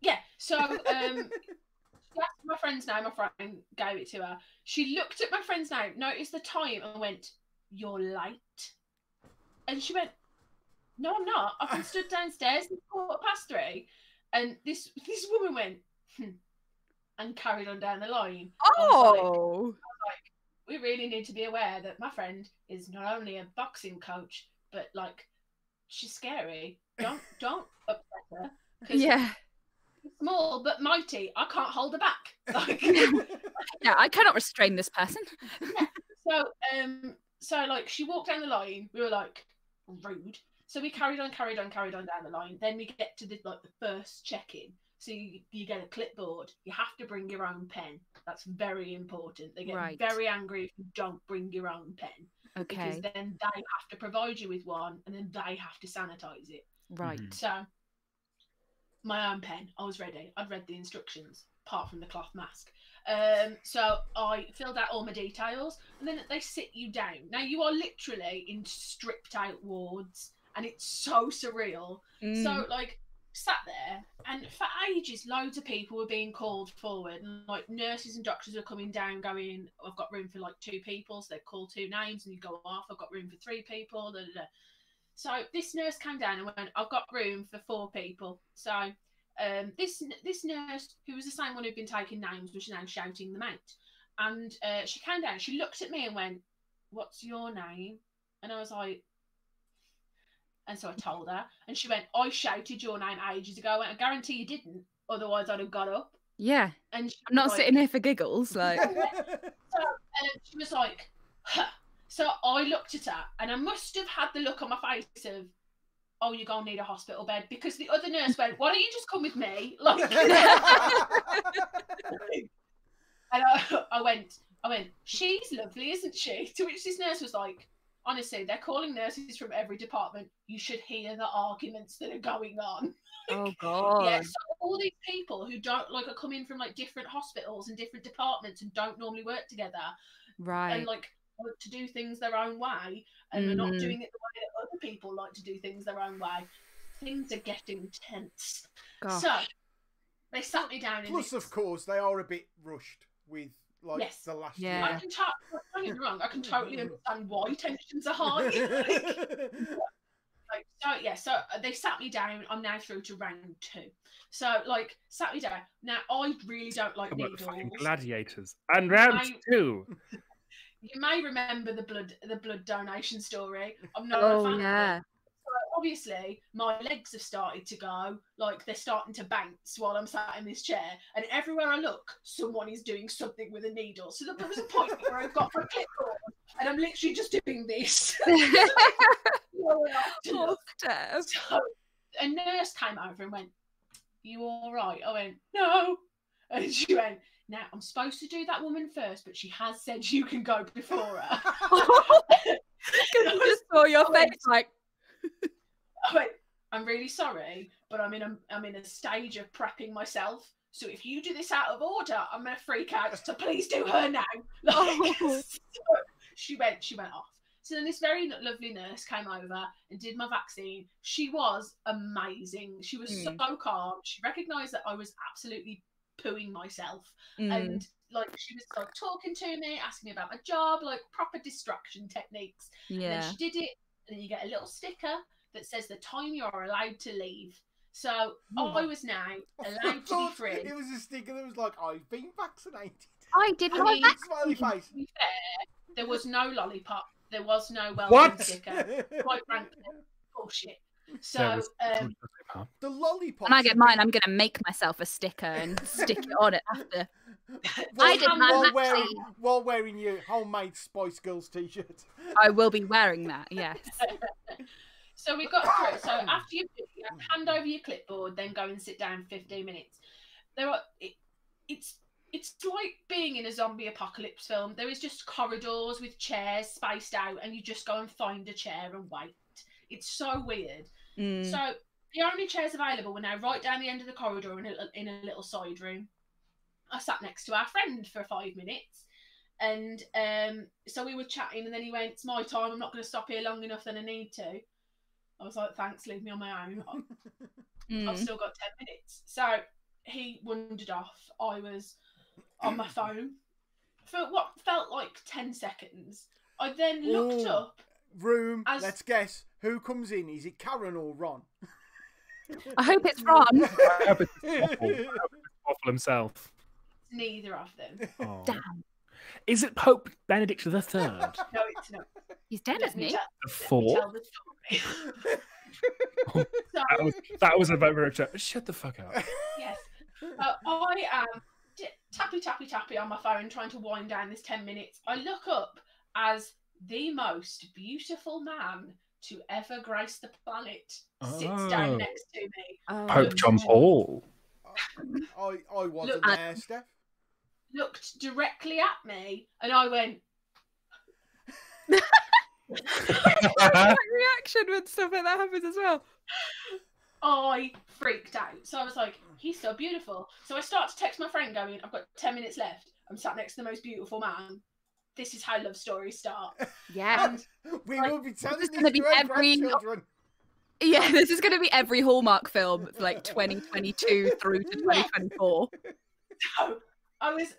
Yeah. So that's my friend's name. My friend gave it to her. She looked at my friend's name, noticed the time, and went, "You're late." And she went, "No, I'm not. I've been stood downstairs. It's 3:15." And this woman went, and carried on down the line. Oh. I was like, we really need to be aware that my friend is not only a boxing coach, but like, she's scary. Don't upset her. Yeah. She's small but mighty. I can't hold her back. Like, yeah, I cannot restrain this person. Yeah. So like, she walked down the line. We were like, rude. So we carried on down the line. Then we get to the first check-in. So you get a clipboard. You have to bring your own pen. That's very important. They get very angry if you don't bring your own pen. Okay. Because then they have to provide you with one, and then they have to sanitize it. Right. So my own pen. I was ready. I'd read the instructions, apart from the cloth mask. So I filled out all my details, and then they sit you down. Now you are literally in stripped out wards, and it's so surreal. So like, sat there, and for ages loads of people were being called forward, and like nurses and doctors were coming down going, I've got room for like 2 people, so they call 2 names and you go off, I've got room for 3 people, da, da, da. So this nurse came down and went, I've got room for 4 people. So this nurse, who was the same one who'd been taking names, was now shouting them out. And she came down, she looked at me and went, what's your name? And I was like, and so I told her, and she went, I shouted your name ages ago. I guarantee you didn't, otherwise I'd have got up. Yeah. And I'm not sitting here for giggles. Like. So she was like, huh. So I looked at her, and I must have had the look on my face of, oh, you're going to need a hospital bed, because the other nurse went, why don't you just come with me? Like, and I went, she's lovely, isn't she? To which this nurse was like, honestly, they're calling nurses from every department. You should hear the arguments that are going on. Oh God. Yeah, so all these people who don't like are coming from like different hospitals and different departments and don't normally work together, Right. and like want to do things their own way, and are not doing it the way that other people like to do things their own way. Things are getting tense. Gosh. So they sat me down. Plus, of course, they are a bit rushed with like the last Yeah. year. I can don't get me wrong. I can totally understand why tensions are high. So they sat me down. I'm now through to round 2. So like sat me down. Now I really don't like Come on, fucking needles. gladiators. And round 2. You may remember the blood donation story. I'm not a Oh fan of it. yeah. So obviously, my legs have started to go, like they're starting to bounce while I'm sat in this chair. And everywhere I look, someone is doing something with a needle. So there was a point where I've got my clipboard and I'm literally just doing this. Oh, Steph. So a nurse came over and went, "You all right?" I went, "No." And she went, "Now, I'm supposed to do that woman first, but she has said you can go before her." I just saw your face like. I went, "I'm really sorry, but I'm in a stage of prepping myself. So if you do this out of order, I'm gonna freak out. So please do her now." Like, so she went off. So then this very lovely nurse came over and did my vaccine. She was amazing. She was so calm. She recognised that I was absolutely pooing myself, and like she was like talking to me, asking me about my job, like proper distraction techniques. And then she did it, and then you get a little sticker that says the time you're allowed to leave. So I was now allowed to be free. It was a sticker that was like, "I've been vaccinated." I did I not. mean, Smiley face. to be fair, there was no lollipop. There was no welcome What? sticker. Quite frankly, bullshit. So The lollipop. When I get mine, I'm going to make myself a sticker and stick it on it after. I did mine while wearing your homemade Spice Girls t-shirt. I will be wearing that, yes. So we got through. So after you hand over your clipboard, then go and sit down 15 minutes. It's like being in a zombie apocalypse film. There is just corridors with chairs spaced out, and you just go and find a chair and wait. It's so weird. So the only chairs available were now right down the end of the corridor in a little side room. I sat next to our friend for 5 minutes, and so we were chatting, and then he went, "It's my time. I'm not going to stop here long enough than I need to." I was like, "Thanks, leave me on my own. I've still got 10 minutes." So he wandered off. I was on my phone for what felt like 10 seconds. I then looked up. Let's guess. Who comes in? Is it Karen or Ron? I hope it's Ron. I hope it's Waffle himself. Neither of them. Oh. Damn. Is it Pope Benedict III? No, it's not. He's dead, isn't he? The fourth? Tell the story. That was a very shut the fuck up. Yes. I am tappy on my phone trying to wind down this 10 minutes. I look up as the most beautiful man to ever grace the planet sits down next to me. Pope John Paul. I wasn't there, Steph. Looked directly at me, and I went. Reaction when stuff like that happens as well. I freaked out. So I was like, "He's so beautiful." So I start to text my friend going, "I've got 10 minutes left. I'm sat next to the most beautiful man. This is how love stories start." Yeah. And We will be telling this gonna be to our every- grandchildren. Yeah, this is going to be every Hallmark film, like 2022 through to 2024. so I was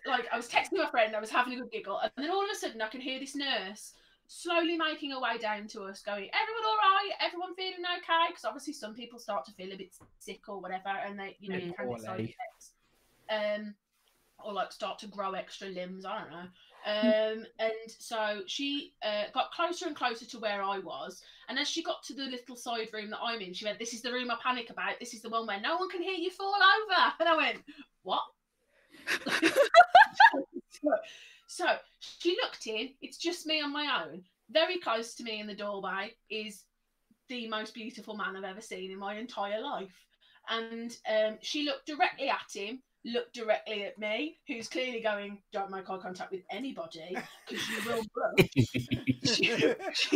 texting my friend, I was having a good giggle, and then all of a sudden I can hear this nurse slowly making her way down to us going, "Everyone all right? Everyone feeling okay?" Because obviously some people start to feel a bit sick or whatever, and they, you can get side effects. Or like start to grow extra limbs, I don't know. And so she got closer and closer to where I was, and as she got to the little side room that I'm in, she went, "This is the room I panic about. This is the one where no one can hear you fall over." And I went, "What?" So she looked in. It's just me on my own. Very close to me in the doorway is the most beautiful man I've ever seen in my entire life. And she looked directly at him, looked directly at me, who's clearly going, "Don't make eye contact with anybody because you will blush."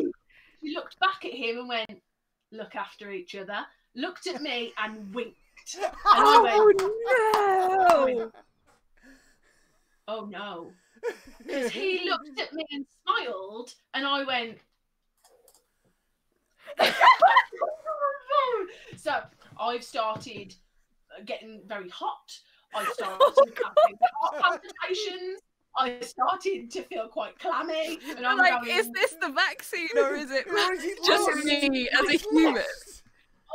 She looked back at him and went, "Look after each other." Looked at me and winked. And I went, "Oh no." Because he looked at me and smiled, and I went. So I've started getting very hot. I started having heart palpitations. I started to feel quite clammy. And I'm like, going, is this the vaccine or is it Or is it just lost? me as a It's human? lost.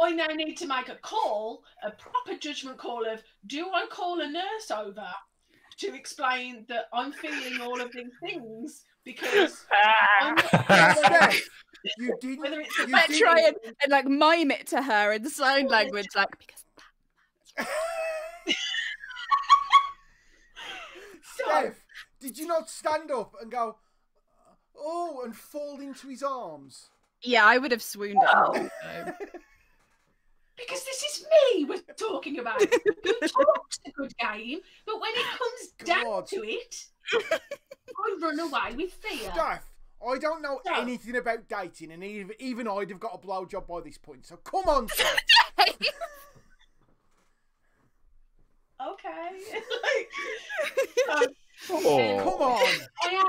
I now need to make a call, a proper judgment call of, do I call a nurse over to explain that I'm feeling all of these things? Because I'm not sure whether, Steph, you didn't. whether it's You Like, didn't- try and like mime it to her in sign language, like, because Steph, did you not stand up and go, oh, and fall into his arms? yeah, I would have swooned at home. So. because this is me we're talking about. Good talk's a good game, but when it comes down God. to it, I run away with fear. Steph, I don't know No. anything about dating, and even I'd have got a blowjob by this point. So come on, Steph. Okay. Oh. Come on. I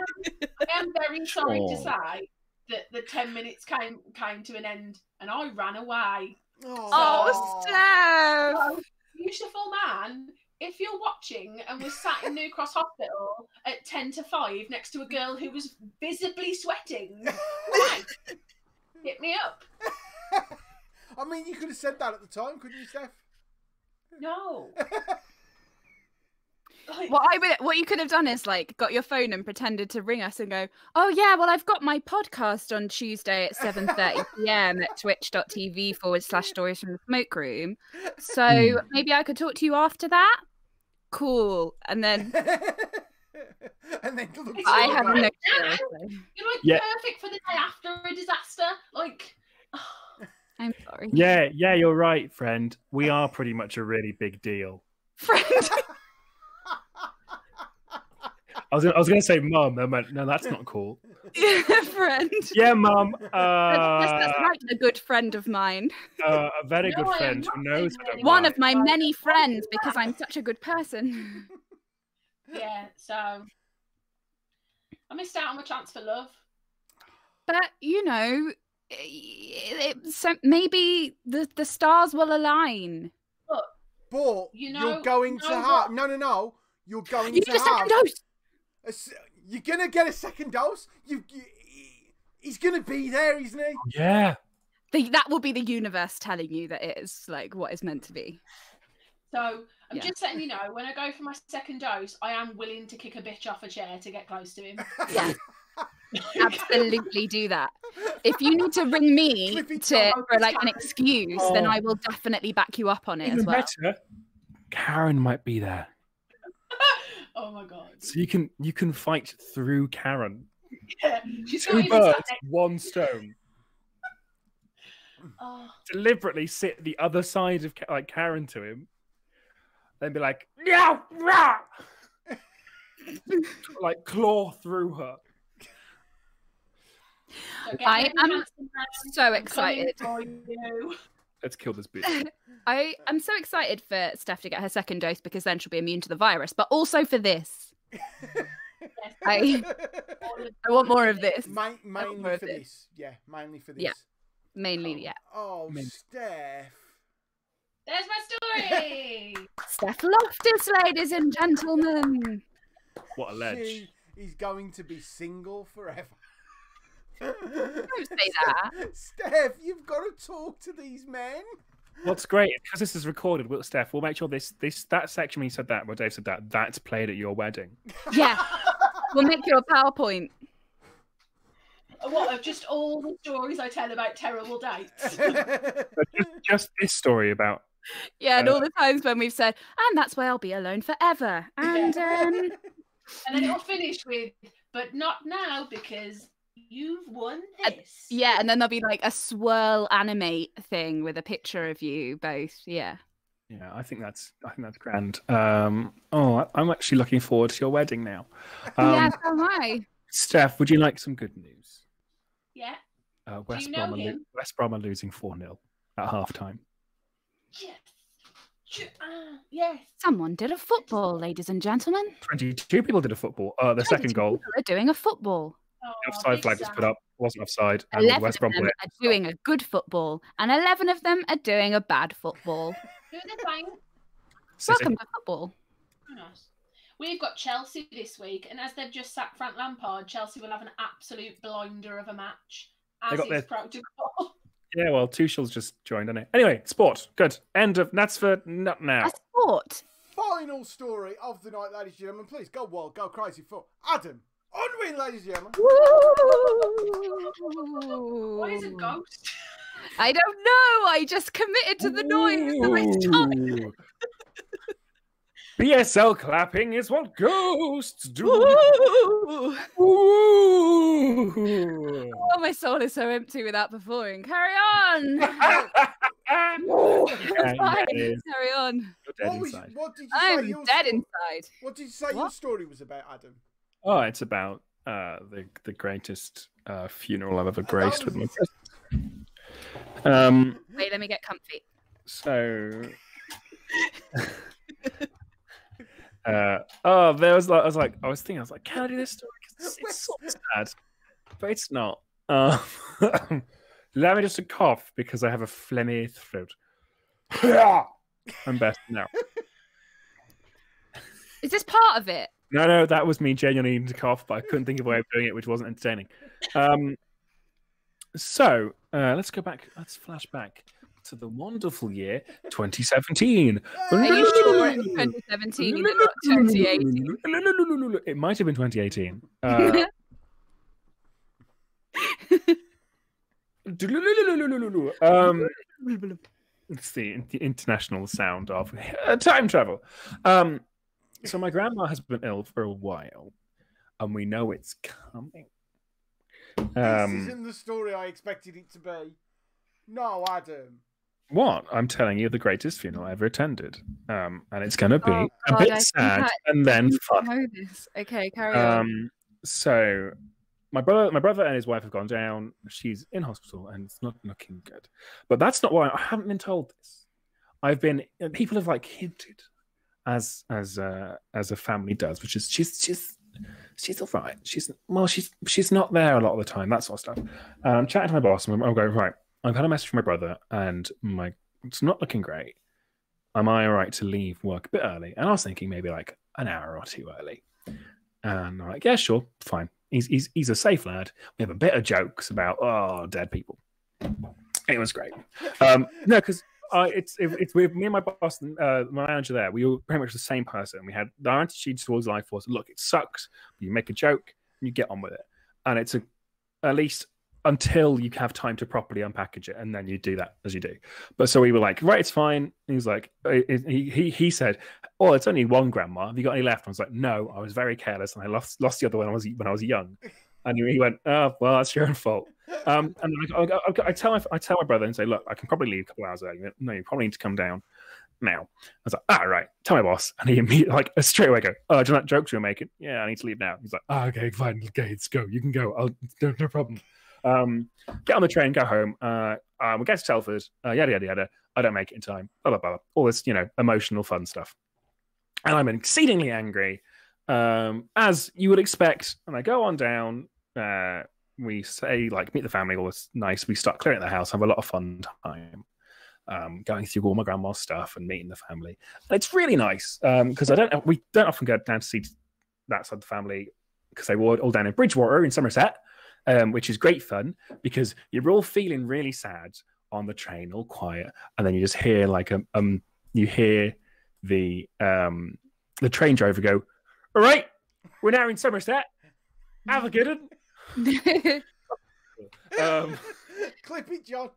am very sorry to Sure. say that the 10 minutes came to an end and I ran away. Oh, Steph! So, beautiful man, if you're watching and was sat in New Cross Hospital at 10 to 5 next to a girl who was visibly sweating, right, hit me up. I mean, you could have said that at the time, couldn't you, Steph? No. Like, What you could have done is like got your phone and pretended to ring us and go, oh yeah, well I've got my podcast on Tuesday at 7:30 p.m. at twitch.tv/stories from the smoke room. So maybe I could talk to you after that. Cool. And then And then look It's I all have right. no Yeah. clue. you're like Yeah. perfect for the day after a disaster. Like, I'm sorry. Yeah, you're right, friend. We are pretty much a really big deal. Friend. I was going to say mum. I went, no, that's not cool. Friend. Yeah, mum. That's right, a good friend of mine. A very No, good I am friend not who knows saying how to anything. One lie. of my many friends because I'm such a good person. yeah, so I missed out on my chance for love. But you know, so maybe the stars will align. But You know- you're going to you know have what? no. You're going You to need a second have. dose. You're gonna get a second dose. He's gonna be there, isn't he? Yeah. That will be the universe telling you that it is like what is meant to be. So I'm Yeah. just letting you know, when I go for my second dose, I am willing to kick a bitch off a chair to get close to him. Yeah, absolutely do that. If you need to ring me Clippy for like an excuse, then Oh. I will definitely back you up on it Even as well. better, Karen might be there, Oh my god. so you can fight through Karen. Yeah. She's not Two even sat birds, next- one stone. Oh, Deliberately sit the other side of like Karen to him, then be like, yeah, rah! Like claw through her. so get I ready, am handsome man. so I'm coming excited. for you. Let's kill this bitch. I am so excited for Steph to get her second dose because then she'll be immune to the virus, but also for this. Yes, I all of I want more of this. Mainly more of for it. this. Yeah, mainly for this. Yeah. Mainly, yeah. Oh, Mainly. Steph. There's my story. Steph Loftus, ladies and gentlemen. What a ledge. She is going to be single forever. Don't say that. Steph, you've got to talk to these men. What's great because this is recorded. Steph, we'll make sure that section when you said that, where Dave said that's played at your wedding. Yeah. We'll make you a PowerPoint. What, of just all the stories I tell about terrible dates? But just this story about Yeah, and all the times when we've said, and that's why I'll be alone forever. And And then it'll finish with, but not now because you've won this. yeah, and then there'll be like a swirl animate thing with a picture of you both. Yeah. yeah, I think that's grand. I'm actually looking forward to your wedding now. Yeah, so am I. Steph, would you like some good news? Yeah. you know him? West Brom are losing 4-0 at half-time. Yes. Someone did a football, ladies and gentlemen. 22 people did a football. The second goal, People are doing a football. Oh, offside big flag was Sam. put up, wasn't offside, and 11 the West of Brom them player. are doing a good football, and 11 of them are doing a bad football. Who are they playing? City. Welcome to football. Oh, nice. We've got Chelsea this week, and as they've just sacked Frank Lampard, Chelsea will have an absolute blinder of a match, as got is their- protocol. Yeah, well, Tuchel's just joined, hasn't it? Anyway, sport. Good. End of. That's for not now. A sport. Final story of the night, ladies and gentlemen. Please go wild, go crazy for Adam. Unwin, ladies and gentlemen. What is a ghost? I don't know. I just committed to the noise. So I started. Ooh. BSL clapping is what ghosts do. Ooh. Ooh. Oh, my soul is so empty without performing. Carry on. Yeah, Fine. it is. Carry on. You're dead inside. What did you say I'm your dead story- inside. What did you say your What? story was about, Adam? Oh, it's about the greatest funeral I've ever graced with my presence. Wait, let me get comfy. So, there was like, I was thinking, can I do this story? 'Cause it's so sad, but it's not. Allow me just to cough because I have a phlegmy throat. I'm best now. Is this part of it? No, that was me genuinely needing to cough, but I couldn't think of a way of doing it, which wasn't entertaining. So let's go back. Let's flash back to the wonderful year 2017. Are you sure it was 2017 and not 2018? It might have been 2018. It's the international sound of time travel. So my grandma has been ill for a while, and we know it's coming. This isn't the story I expected it to be. No, Adam. What? I'm telling you, the greatest funeral I ever attended. And it's going to be Oh, a God, bit I think sad and then I fun. know this. Okay, carry on. So my brother and his wife have gone down. She's in hospital and it's not looking good. But that's not why I haven't been told this. People have like hinted as a family does, which is she's all right. She's not there a lot of the time, that sort of stuff. I'm chatting to my boss and I'm going, right, I've had a message from my brother and it's not looking great. Am I all right to leave work a bit early? And I was thinking maybe like an hour or two early. And I'm like, yeah, sure, fine. He's a safe lad. We have a bit of jokes about dead people. It was great. No, because it's with me and my boss, my manager there. We were pretty much the same person. We had our attitude towards life was, look, it sucks. You make a joke and you get on with it. And it's at least until you have time to properly unpackage it, and then you do that as you do. But so we were like, right, it's fine. And he was like, he said, oh, it's only one grandma. Have you got any left? I was like, no, I was very careless and I lost the other one when I was young. And he went, oh, well, that's your own fault. And I tell my brother and say, look, I can probably leave a couple hours early. He went, no, you probably need to come down now. I was like, right, tell my boss. And he immediately, straight away go, do you know that jokes you're making? Yeah, I need to leave now. He's like, okay, fine, okay, let's go. You can go. No problem. Get on the train, go home. We get to Telford, yada, yada, yada. I don't make it in time, blah, blah, blah. All this, emotional fun stuff. And I'm exceedingly angry, as you would expect. And I go on down, we say, meet the family, all this nice. We start clearing the house, have a lot of fun time, going through all my grandma's stuff and meeting the family. And it's really nice, because we don't often go down to see that side of the family, because they were all down in Bridgewater in Somerset. Which is great fun because you're all feeling really sad on the train, all quiet, and then you just hear you hear the train driver go, "All right, we're now in Somerset. Have a good one." Clip it, John.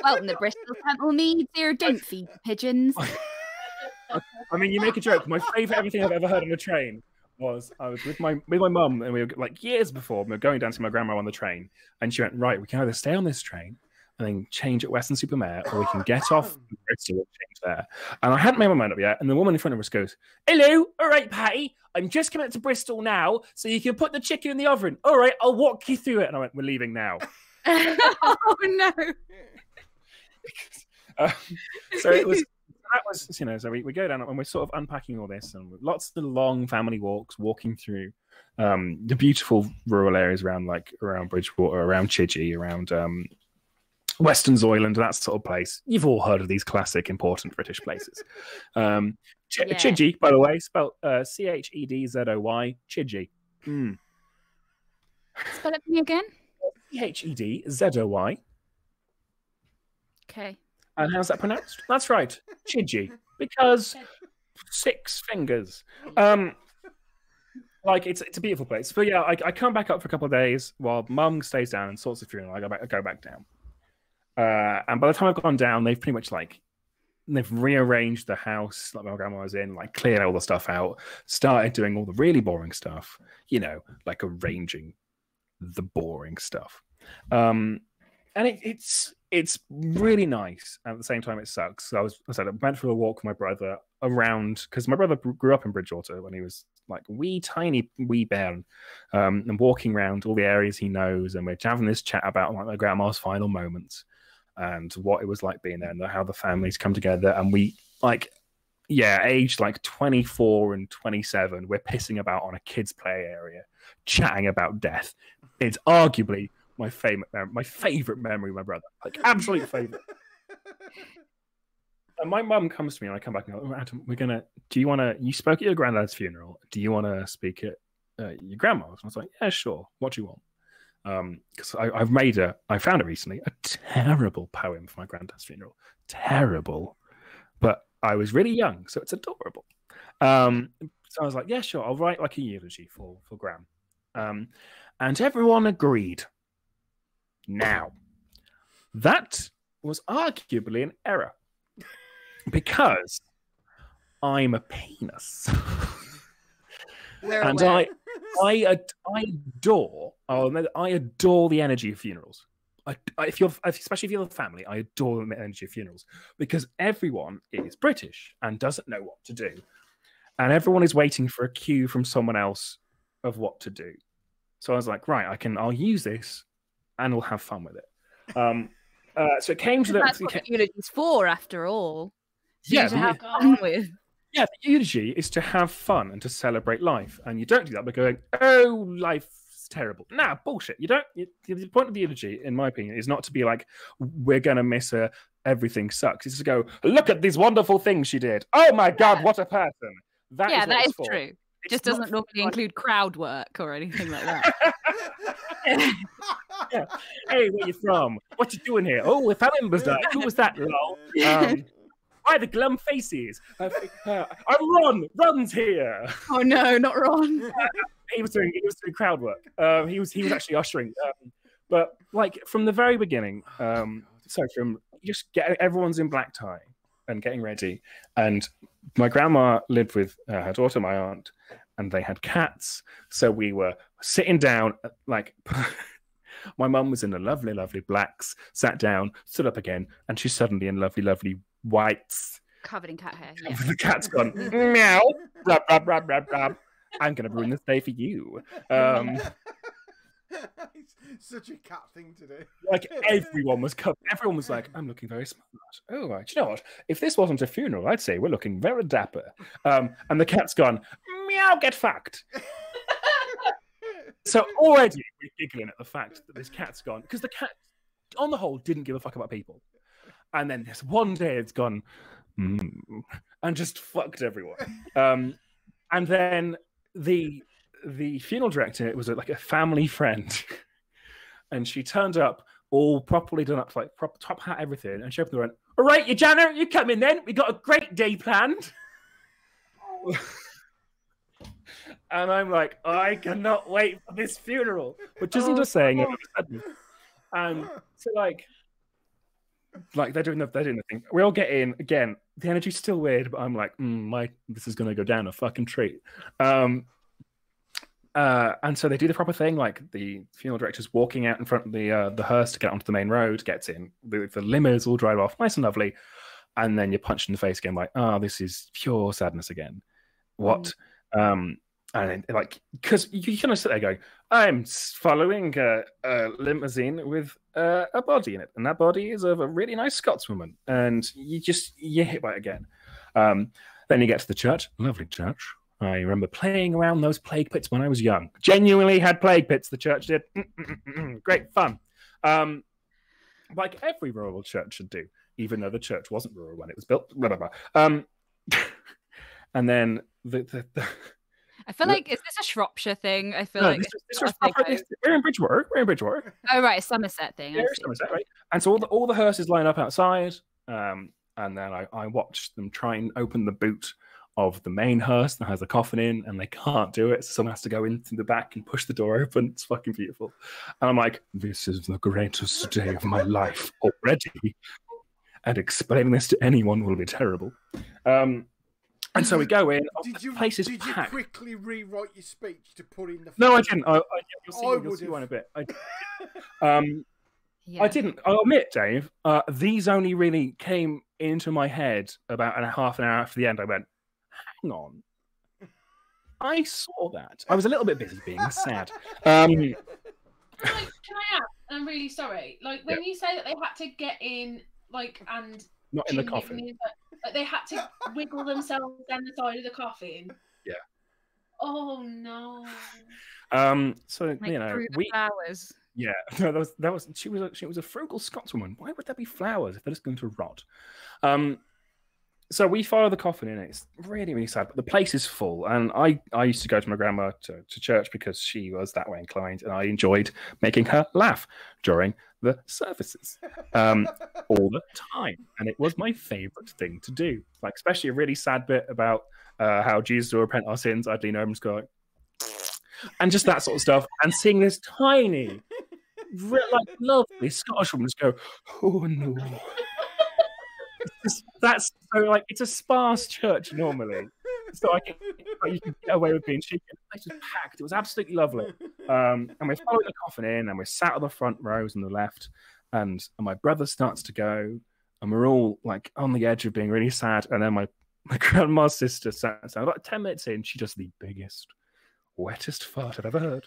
Welcome to Bristol Temple needs here. Don't feed pigeons. I mean, you make a joke. My favourite everything I've ever heard on a train was I was with my mum, and we were years before, we were going down to see my grandma on the train, and she went, right, we can either stay on this train and then change at Western Supermare, or we can get off Bristol and change there. And I hadn't made my mind up yet. And the woman in front of us goes, "Hello, all right, Patty. I'm just coming up to Bristol now, so you can put the chicken in the oven. All right, I'll walk you through it." And I went, "We're leaving now." Oh no! So it was. That was, so we go down and we're sort of unpacking all this, and lots of long family walks, walking through the beautiful rural areas around Bridgewater, around Chidgey, around Western Zoyland, that sort of place. You've all heard of these classic, important British places. Chidgey, by the way, spelled Chedzoy. Chidgey. Spell it for me again. Chedzoy. Okay. And how's that pronounced? That's right, Chidgey, because 6 fingers. It's a beautiful place. But yeah, I come back up for a couple of days while Mum stays down and sorts the funeral. I go back down. And by the time I've gone down, they've pretty much they've rearranged the house like my grandma was in, cleared all the stuff out, started doing all the really boring stuff, like arranging the boring stuff. And it's really nice. At the same time, it sucks. So I went for a walk with my brother around, because my brother grew up in Bridgewater when he was tiny bairn, and walking around all the areas he knows, and we're having this chat about my grandma's final moments and what it was like being there and how the families come together. And we aged 24 and 27, we're pissing about on a kids' play area, chatting about death. It's arguably my favorite memory of my brother, absolute favorite. And my mum comes to me and I come back and go, "Adam, you spoke at your granddad's funeral. Do you want to speak at your grandma's?" And I was like, "Yeah, sure. What do you want?" Because I found it recently, a terrible poem for my granddad's funeral. Terrible. But I was really young, so it's adorable. So I was like, "Yeah, sure. I'll write a eulogy for Gran." And everyone agreed. Now, that was arguably an error, because I'm a penis. And I adore the energy of funerals. Especially if you're the family, I adore the energy of funerals, because everyone is British and doesn't know what to do, and everyone is waiting for a cue from someone else of what to do. So I was like, right, I'll use this, and we'll have fun with it. So it came to that's what the eulogy's for, after all. So yeah, to have fun with. Yeah, the eulogy is to have fun and to celebrate life, and you don't do that by going, "Oh, life's terrible." Nah, bullshit. You don't. The point of the eulogy, in my opinion, is not to be like, "We're gonna miss her. Everything sucks." It's to go, "Look at these wonderful things she did. Oh my God, what a person!" That is true. It just doesn't normally include crowd work or anything like that. Yeah. "Hey, where you from? What you doing here? Oh, if Alan died. Who was that, lol? Why the glum faces? I'm Ron's here." Oh no, not Ron. He was doing crowd work. He was actually ushering. But from the very beginning, from just everyone's in black tie and getting ready. And my grandma lived with her daughter, my aunt, and they had cats. So we were sitting down, my mum was in the lovely, lovely blacks, sat down, stood up again, and she's suddenly in lovely, lovely whites. Covered in cat hair. Yeah. The cat's gone, meow, rub, rub, rub, rub, rub. "I'm going to ruin this day for you." It's such a cat thing to do. Everyone was covered. Everyone was like, "I'm looking very smart. Oh, right. You know what? If this wasn't a funeral, I'd say we're looking very dapper." And the cat's gone, "Meow, get fucked." So already we're giggling at the fact that this cat's gone, because the cat, on the whole, didn't give a fuck about people. And then this one day it's gone, and just fucked everyone. And then the funeral director, it was a family friend, and she turned up all properly done up, proper top hat, everything, and she opened the door and went, "All right, you Janner, you come in then. We got a great day planned." And I'm like, I cannot wait for this funeral, which isn't a saying all of a sudden. And so they're doing the thing. We all get in again. The energy's still weird, but I'm like, this is gonna go down a fucking treat. And so they do the proper thing. The funeral director's walking out in front of the hearse to get onto the main road, gets in. The limos all drive off, nice and lovely. and then you're punched in the face again, like, oh, this is pure sadness again. What? And then, like, because you kind of sit there going, I'm following a limousine with a body in it, and that body is of a really nice Scotswoman, and you're hit by it again. Then you get to the church, lovely church. I remember playing around those plague pits when I was young. Genuinely had plague pits, the church did. Great fun. Like every rural church should do, even though the church wasn't rural when it was built. Blah, blah, blah. And then the I feel like, is this a Shropshire thing? I feel no, like we're in Bridgewater. We're in Bridgewater. Oh right, Somerset thing. Yeah, Somerset, right? And so all the hearses line up outside, and then I watched them try and open the boot of the main hearse that has a coffin in, and they can't do it. So someone has to go into the back and push the door open. It's fucking beautiful. And I'm like, this is the greatest day of my life already. And explaining this to anyone will be terrible. And so we go in. Did you packed. quickly rewrite your speech to put in the? No, I didn't. You'll see one a bit. I didn't. I'll admit, Dave. These only really came into my head about half an hour after the end. I went, hang on. I saw that. I was a little bit busy being sad. Can I ask? I'm really sorry. Like when you say that they had to get in, like, and not in the coffin. Like they had to wiggle themselves down the side of the coffin. Yeah. Oh no. So like, you know, flowers. Yeah, no, she was a frugal Scotswoman. Why would there be flowers if they're just going to rot? So we follow the coffin in. It's really, really sad, but the place is full. And I used to go to my grandma to church because she was that way inclined, and I enjoyed making her laugh during the services all the time. And it was my favorite thing to do. Like, especially a really sad bit about how Jesus will repent our sins. I'd lean over and just go like, and just that sort of stuff. And seeing this tiny, like, lovely Scottish woman just go, oh no. That's so, like, it's a sparse church normally, so you can get away with being cheeky. The place was packed. It was absolutely lovely. And we're following the coffin in, and we're sat on the front rows on the left, and my brother starts to go, and we're all like on the edge of being really sad. And then my grandma's sister sat down. About 10 minutes in, she does the biggest, wettest fart I've ever heard.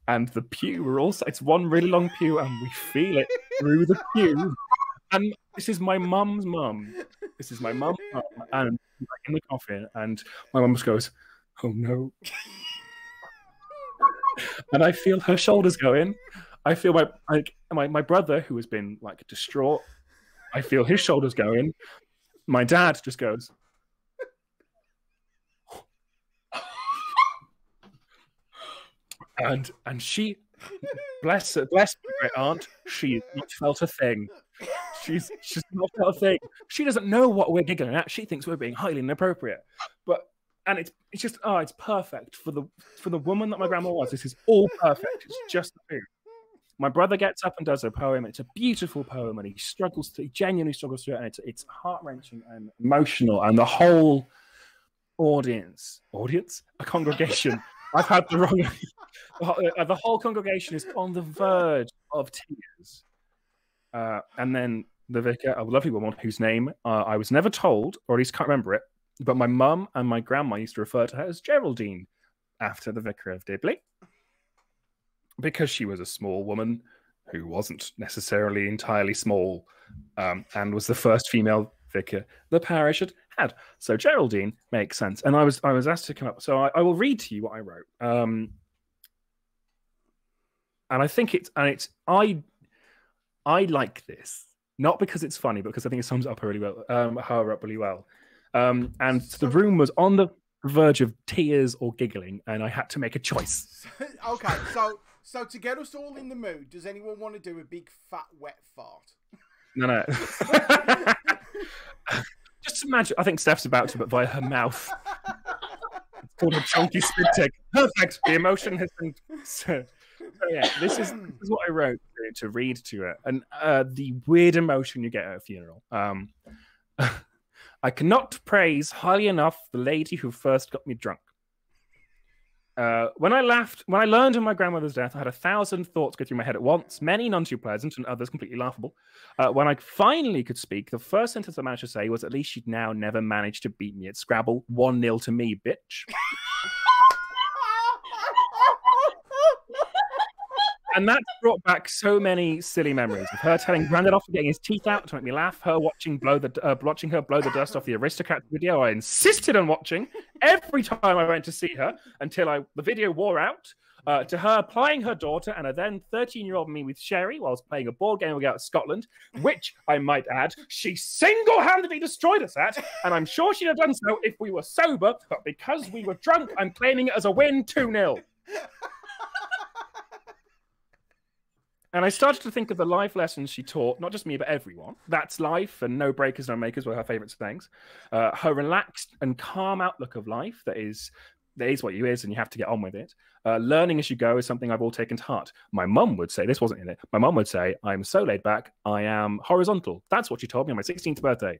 And the pew, it's one really long pew, and we feel it through the pew. And this is my mum's mum. This is my mum's mum, and in the coffin, and my mum just goes, "Oh no!" And I feel her shoulders go in. I feel my brother, who has been like distraught. I feel his shoulders go in. My dad just goes, and she, bless my great aunt, she has not felt a thing. She's not felt a thing. She doesn't know what we're giggling at. She thinks we're being highly inappropriate. And it's just it's perfect for the woman that my grandma was. This is all perfect. It's just the food. My brother gets up and does a poem. It's a beautiful poem, and he genuinely struggles through it, and it's heart-wrenching and emotional. And the whole audience, a congregation. I've had the wrong. The whole congregation is on the verge of tears. And then the vicar, a lovely woman whose name I was never told, or at least can't remember it, but my mum and my grandma used to refer to her as Geraldine, after the vicar of Dibley, because she was a small woman who wasn't necessarily entirely small, and was the first female vicar the parish had. So Geraldine makes sense. And I was asked to come up, so I will read to you what I wrote. And I think I like this, not because it's funny, but because I think it sums it up really well. And the room was on the verge of tears or giggling, and I had to make a choice. Okay, so to get us all in the mood, does anyone want to do a big fat wet fart? No. Just imagine. I think Steph's about to, but via her mouth. It's called a chunky spit take. Perfect. The emotion has been. So yeah, this is what I wrote to read to it, and the weird emotion you get at a funeral. I cannot praise highly enough the lady who first got me drunk. When I learned of my grandmother's death, I had 1,000 thoughts go through my head at once, many none too pleasant and others completely laughable. When I finally could speak, the first sentence I managed to say was, "At least she'd now never managed to beat me at Scrabble. 1-0 to me, bitch." And that brought back so many silly memories of her telling Grandad off for getting his teeth out to make me laugh, her watching her blow the dust off the Aristocats video I insisted on watching every time I went to see her until the video wore out, to her plying her daughter and a then 13-year-old me with sherry whilst playing a board game out of Scotland, which, I might add, she single-handedly destroyed us at, and I'm sure she'd have done so if we were sober, but because we were drunk, I'm claiming it as a win, 2-0. And I started to think of the life lessons she taught, not just me, but everyone. That's life, and no breakers, no makers were her favourite things. Her relaxed and calm outlook of life, that is what you is, and you have to get on with it. Learning as you go is something I've all taken to heart. My mum would say, this wasn't in it, my mum would say, "I'm so laid back, I am horizontal." That's what she told me on my 16th birthday.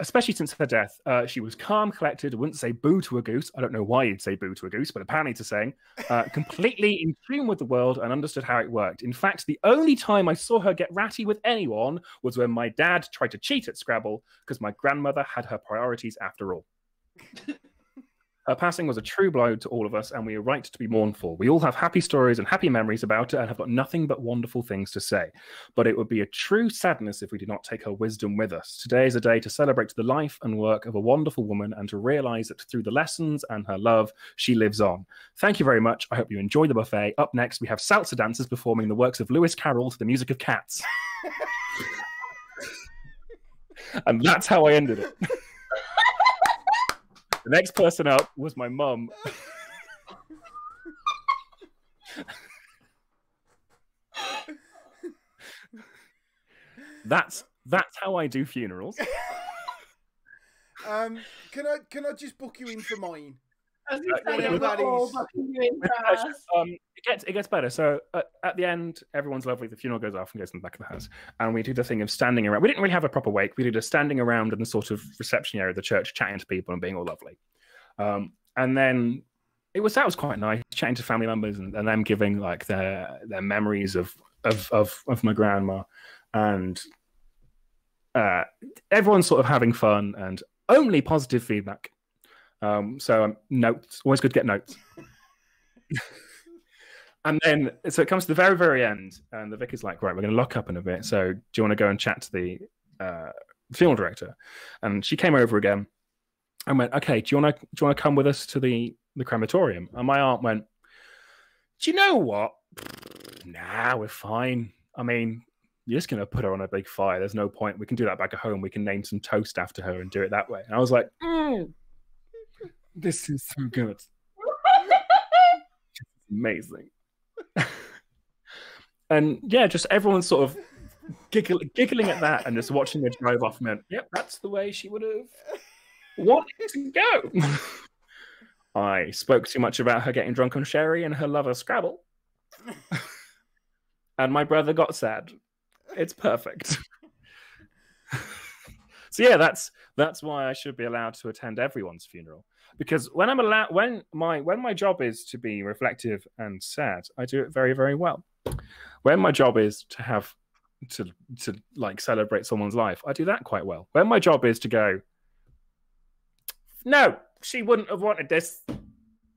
Especially since her death, she was calm, collected, wouldn't say boo to a goose. I don't know why you'd say boo to a goose, but apparently it's a saying. Completely in tune with the world and understood how it worked. In fact, the only time I saw her get ratty with anyone was when my dad tried to cheat at Scrabble because my grandmother had her priorities after all. Her passing was a true blow to all of us, and we are right to be mournful. We all have happy stories and happy memories about it and have got nothing but wonderful things to say. But it would be a true sadness if we did not take her wisdom with us. Today is a day to celebrate the life and work of a wonderful woman and to realise that through the lessons and her love, she lives on. Thank you very much. I hope you enjoy the buffet. Up next, we have salsa dancers performing the works of Lewis Carroll to the music of Cats. And that's how I ended it. The next person up was my mum. That's how I do funerals. Can I just book you in for mine? It gets better. So at the end, everyone's lovely. The funeral goes off and goes in the back of the house, and we do the thing of standing around. We didn't really have a proper wake. We did a standing around in the sort of reception area of the church, chatting to people and being all lovely. And then that was quite nice, chatting to family members and them giving like their memories of my grandma, and everyone's sort of having fun and only positive feedback. So notes, always good to get notes. And then, so it comes to the very, very end, and the vicar's like, "Right, we're going to lock up in a bit. So do you want to go and chat to the funeral director?" And she came over again and went, "Okay, do you want to come with us to the crematorium?" And my aunt went, "Do you know what? Nah, we're fine. I mean, you're just going to put her on a big fire. There's no point. We can do that back at home. We can name some toast after her and do it that way." And I was like, this is so good. Amazing. And yeah, just everyone sort of giggling at that and just watching her drive off meant, yep, that's the way she would have wanted to go. I spoke too much about her getting drunk on sherry and her love of Scrabble. And my brother got sad. It's perfect. So yeah, that's why I should be allowed to attend everyone's funeral. Because when my job is to be reflective and sad, I do it very, very well. When my job is to have to like celebrate someone's life, I do that quite well. When my job is to go, no, she wouldn't have wanted this,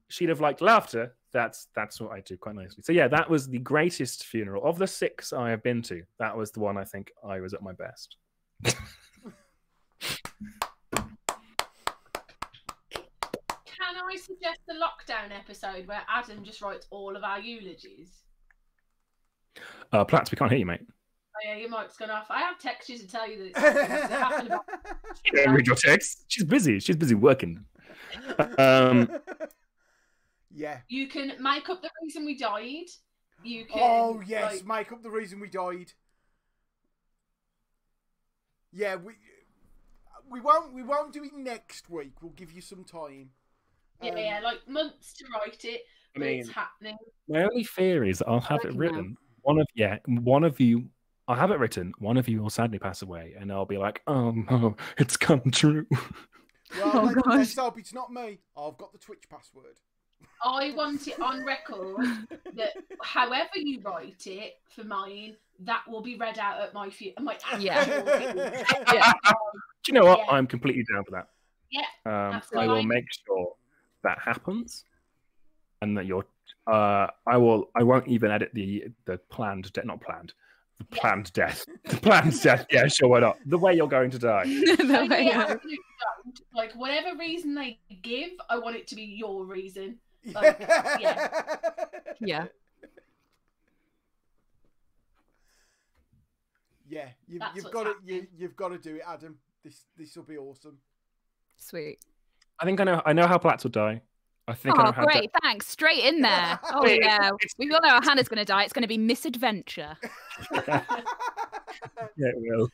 she'd have liked laughter, that's what I do quite nicely. So yeah, that was the greatest funeral of the 6 I have been to. That was the one I think I was at my best. Can I suggest the lockdown episode where Adam just writes all of our eulogies? Platts, we can't hear you, mate. Oh yeah, your mic's gone off. I have texted you to tell you that it's happened about... She don't read your text. She's busy. She's busy working. Yeah. You can make up the reason we died. You can. Oh yes, make up the reason we died. Yeah, we won't do it next week. We'll give you some time. Yeah, like months to write it. But it's happening. My only fear is that I'll have it written. One of you. I'll have it written. One of you will sadly pass away, and I'll be like, "Oh no, it's come true." Well, Oh, gosh. let's hope it's not me. I've got the Twitch password. I want it on record that however you write it for mine, that will be read out at my actual Yeah. funeral. Yeah. Do you know what? Yeah. I'm completely down for that. Yeah, that's I will fine. make sure that happens, and that you're. I won't even edit the planned death. Not planned. The planned death. The planned death. Yeah, sure. Why not? The way you're going to die. The way Yeah, I- absolutely don't. Like whatever reason they give, I want it to be your reason. Like, yeah. Yeah. Yeah, That's you've what's got to happening. you've got to do it, Adam. This will be awesome. Sweet. I think I know how Platts will die. I think I Oh, know how. great. Thanks. Straight in there. Oh, Wait, yeah. it's- We all know how Hannah's going to die. It's going to be misadventure. Yeah, it will.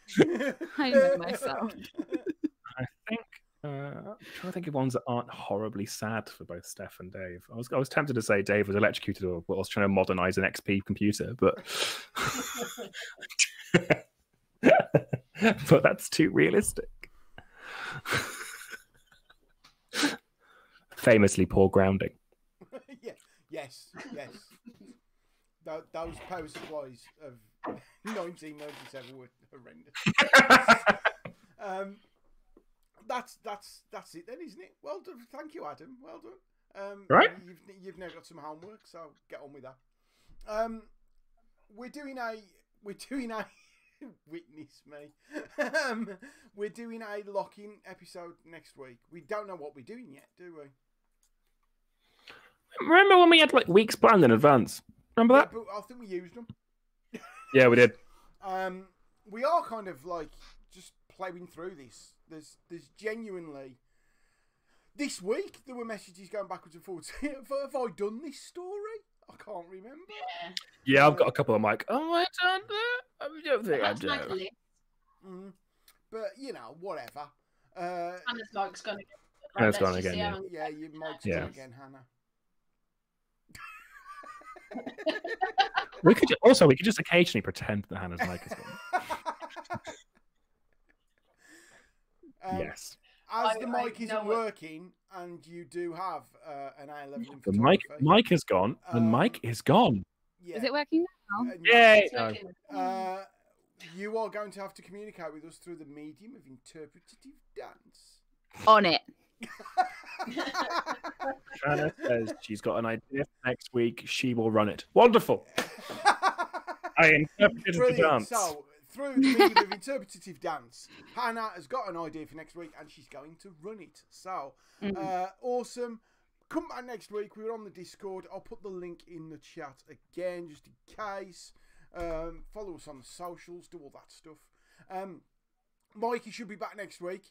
I know myself. I think. I'm trying to think of ones that aren't horribly sad for both Steph and Dave. I was tempted to say Dave was electrocuted or was trying to modernize an XP computer, but but that's too realistic. Famously poor grounding. Yeah, yes. Those power supplies of 1997 were horrendous. That's it then, isn't it? Well done. Thank you, Adam. Well done. Right. You've now got some homework, so get on with that. We're doing a witness me. We're doing a lock-in episode next week. We don't know what we're doing yet, do we? Remember when we had like weeks planned in advance? Remember Yeah, that? but I think we used them. Yeah, we did. We are kind of like just ploughing through this. There's genuinely this week there were messages going backwards and forwards. Have I done this story? I can't remember. Yeah. Yeah, I've got a couple. I'm like, oh, I done that. I don't think I That's like a do. list. But you know, whatever. Hannah's mic's gone again. Hannah's Let's gone just again, see yeah. how- Yeah, your mic's Yeah. on again, Hannah. We could just occasionally pretend that Hannah's mic is on. Yes. As I the know mic isn't it. working, and you do have an A-level in The photography. mic is gone. The mic is gone. Yeah. Is it working now? Yay! It's working. You are going to have to communicate with us through the medium of interpretative dance. On it. Hannah says she's got an idea for next week. She will run it. Wonderful. I interpreted the Brilliant. dance. So, through the medium of interpretative dance, Hannah has got an idea for next week, and she's going to run it. So, awesome. Come back next week. We're on the Discord. I'll put the link in the chat again, just in case. Follow us on the socials. Do all that stuff. Mikey should be back next week.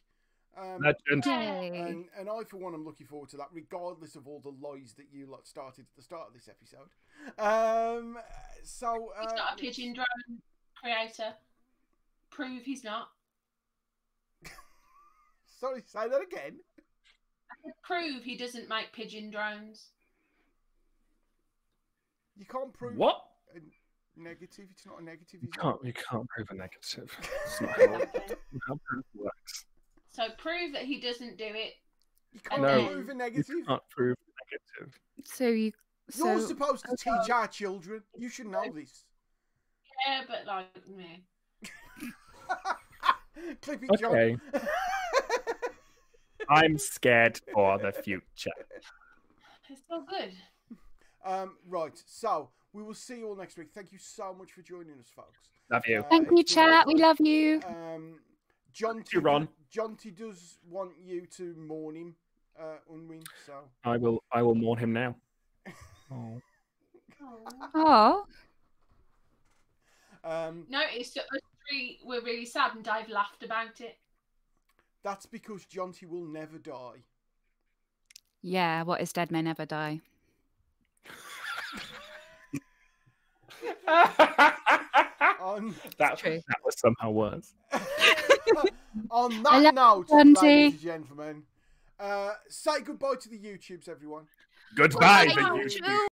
Legend. Yay. And I, for one, am looking forward to that, regardless of all the lies that you lot started at the start of this episode. He's not a pigeon drone creator. Prove he's not. Sorry, say that again. Prove he doesn't make pigeon drones. You can't prove What? a negative. It's not a negative. Is You can't prove a negative. It's not how proof works. So prove that he doesn't do it. You can't No. prove a You negative. can't prove negative. You're supposed to teach our children. You should know this. Yeah, but like me. Clip it, John. Okay. I'm scared for the future. It's so good. Right. So we will see you all next week. Thank you so much for joining us, folks. Love you. Thank you, It's been chat. We lovely. love you. Jonty, Ron. Jonty does want you to mourn him, Unwin. So I will mourn him now. Oh. Oh. Notice that us three were really sad and Dave laughed about it. that's because Jonty will never die. Yeah, what is dead may never die. that True. was somehow worse. On I that love note, Jonty. ladies and gentlemen, say goodbye to the YouTubes, everyone. Goodbye, Bye, the YouTube.